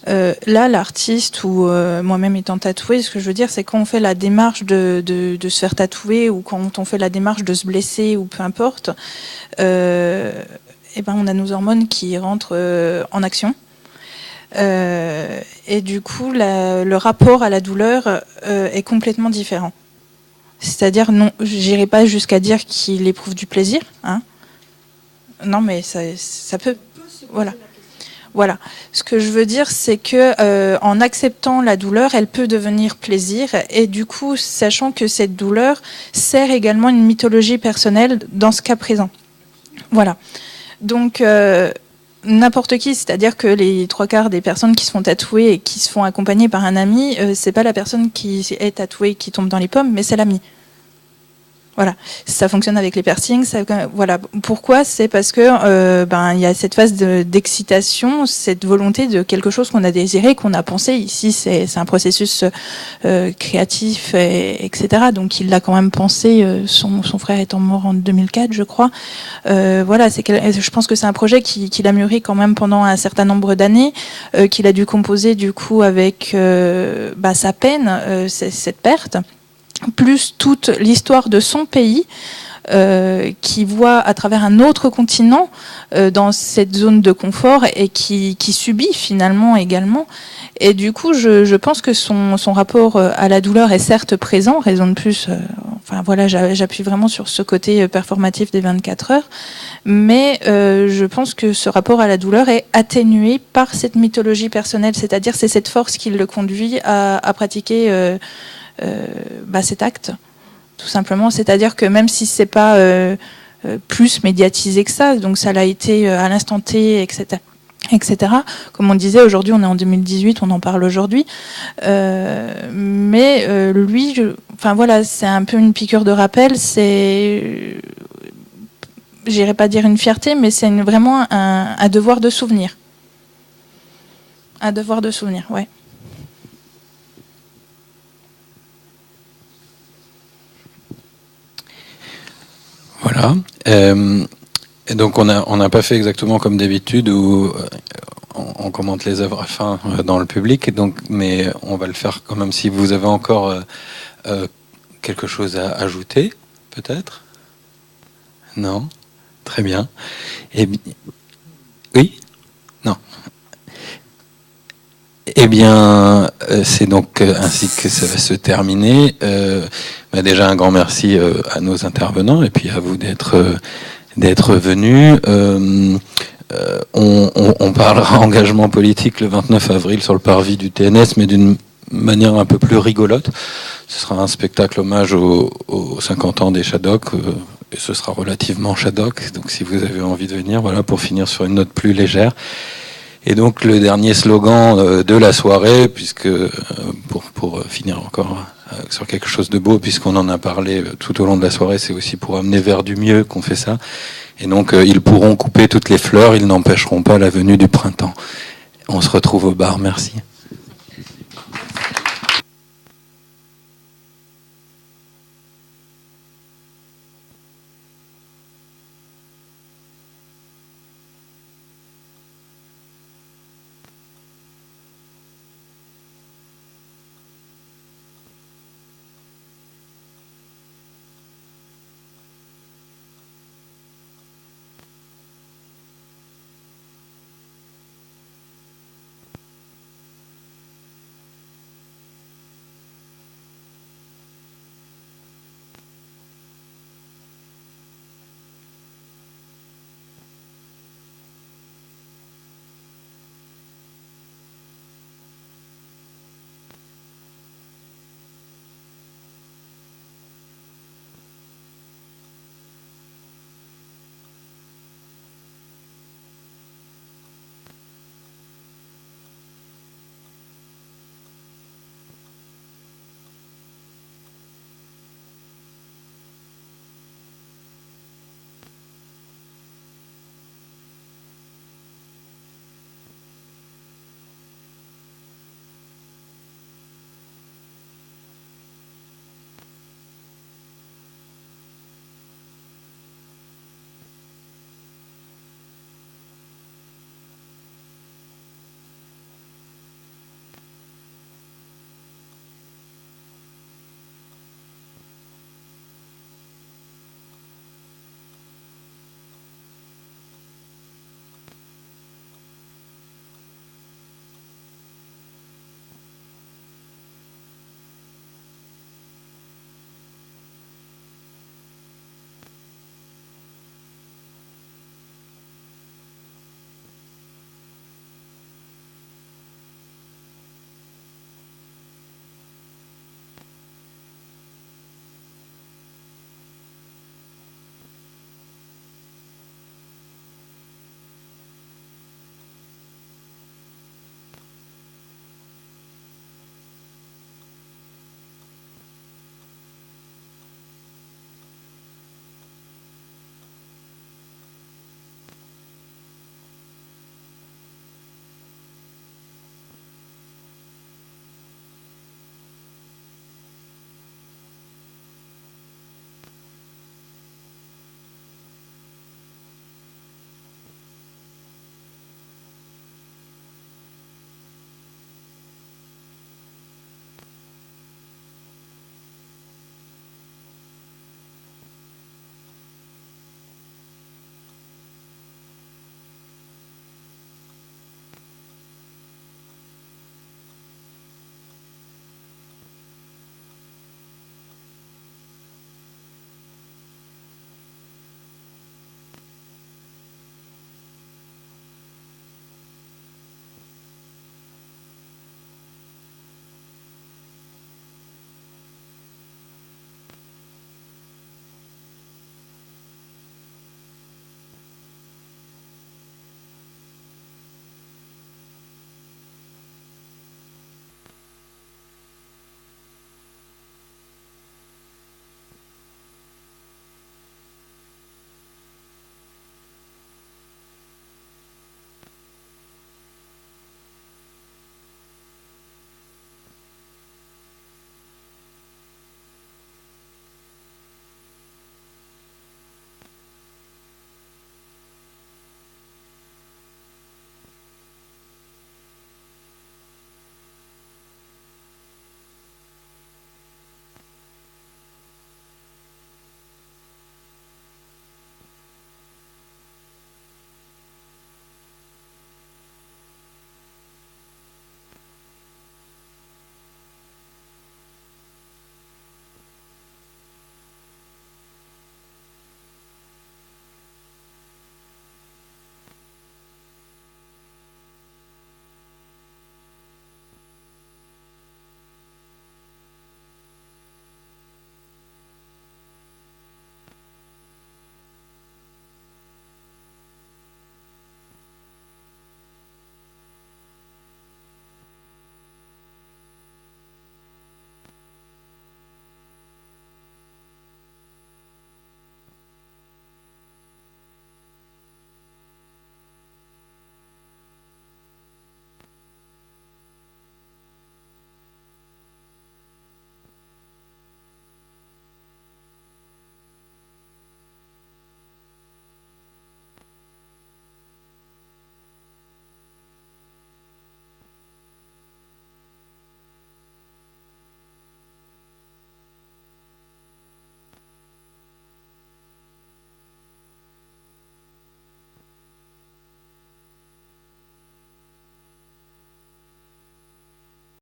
S3: Là, l'artiste ou moi-même étant tatouée, ce que je veux dire, c'est quand on fait la démarche de se faire tatouer ou quand on fait la démarche de se blesser ou peu importe, et ben on a nos hormones qui rentrent en action. Et du coup, le rapport à la douleur est complètement différent. C'est-à-dire, non, j'irai pas jusqu'à dire qu'il éprouve du plaisir, hein. Non, mais ça peut. Voilà. Ce que je veux dire, c'est que en acceptant la douleur, elle peut devenir plaisir. Et du coup, sachant que cette douleur sert également une mythologie personnelle dans ce cas présent. Voilà. Donc, n'importe qui, c'est-à-dire que les 3/4 des personnes qui se font tatouer et qui se font accompagner par un ami, c'est pas la personne qui est tatouée qui tombe dans les pommes, mais c'est l'ami. Voilà, ça fonctionne avec les piercings. Voilà, pourquoi? C'est parce que il y a cette phase d'excitation, cette volonté de quelque chose qu'on a désiré, qu'on a pensé. Ici, c'est un processus créatif, etc. Donc, il l'a quand même pensé. Son frère étant mort en 2004, je crois. Voilà, je pense que c'est un projet qu'il a mûri quand même pendant un certain nombre d'années, qu'il a dû composer du coup avec sa peine, cette perte, plus toute l'histoire de son pays, qui voit à travers un autre continent dans cette zone de confort et qui subit finalement également. Et du coup, je pense que son rapport à la douleur est certes présent, raison de plus. J'appuie vraiment sur ce côté performatif des 24 heures, mais je pense que ce rapport à la douleur est atténué par cette mythologie personnelle, c'est-à-dire c'est cette force qui le conduit à pratiquer cet acte, tout simplement. C'est-à-dire que même si c'est pas plus médiatisé que ça, donc ça l'a été à l'instant T, etc. Comme on disait, aujourd'hui, on est en 2018, on en parle aujourd'hui. Mais lui, c'est un peu une piqûre de rappel. C'est, j'irais pas dire une fierté, mais c'est vraiment un devoir de souvenir. Un devoir de souvenir, ouais.
S2: Voilà. Et donc on n'a pas fait exactement comme d'habitude où on commente les œuvres à fin dans le public. Mais on va le faire quand même si vous avez encore quelque chose à ajouter, peut-être. Non. Très bien. Oui. Non. Eh bien, c'est donc ainsi que ça va se terminer. Déjà un grand merci à nos intervenants et puis à vous d'être venus. On parlera engagement politique le 29 avril sur le parvis du TNS, mais d'une manière un peu plus rigolote. Ce sera un spectacle hommage aux 50 ans des Shadocks, et ce sera relativement Shadok. Donc si vous avez envie de venir, voilà, pour finir sur une note plus légère. Et donc le dernier slogan de la soirée, puisque pour finir encore sur quelque chose de beau, puisqu'on en a parlé tout au long de la soirée, c'est aussi pour amener vers du mieux qu'on fait ça. Et donc ils pourront couper toutes les fleurs, ils n'empêcheront pas la venue du printemps. On se retrouve au bar, merci.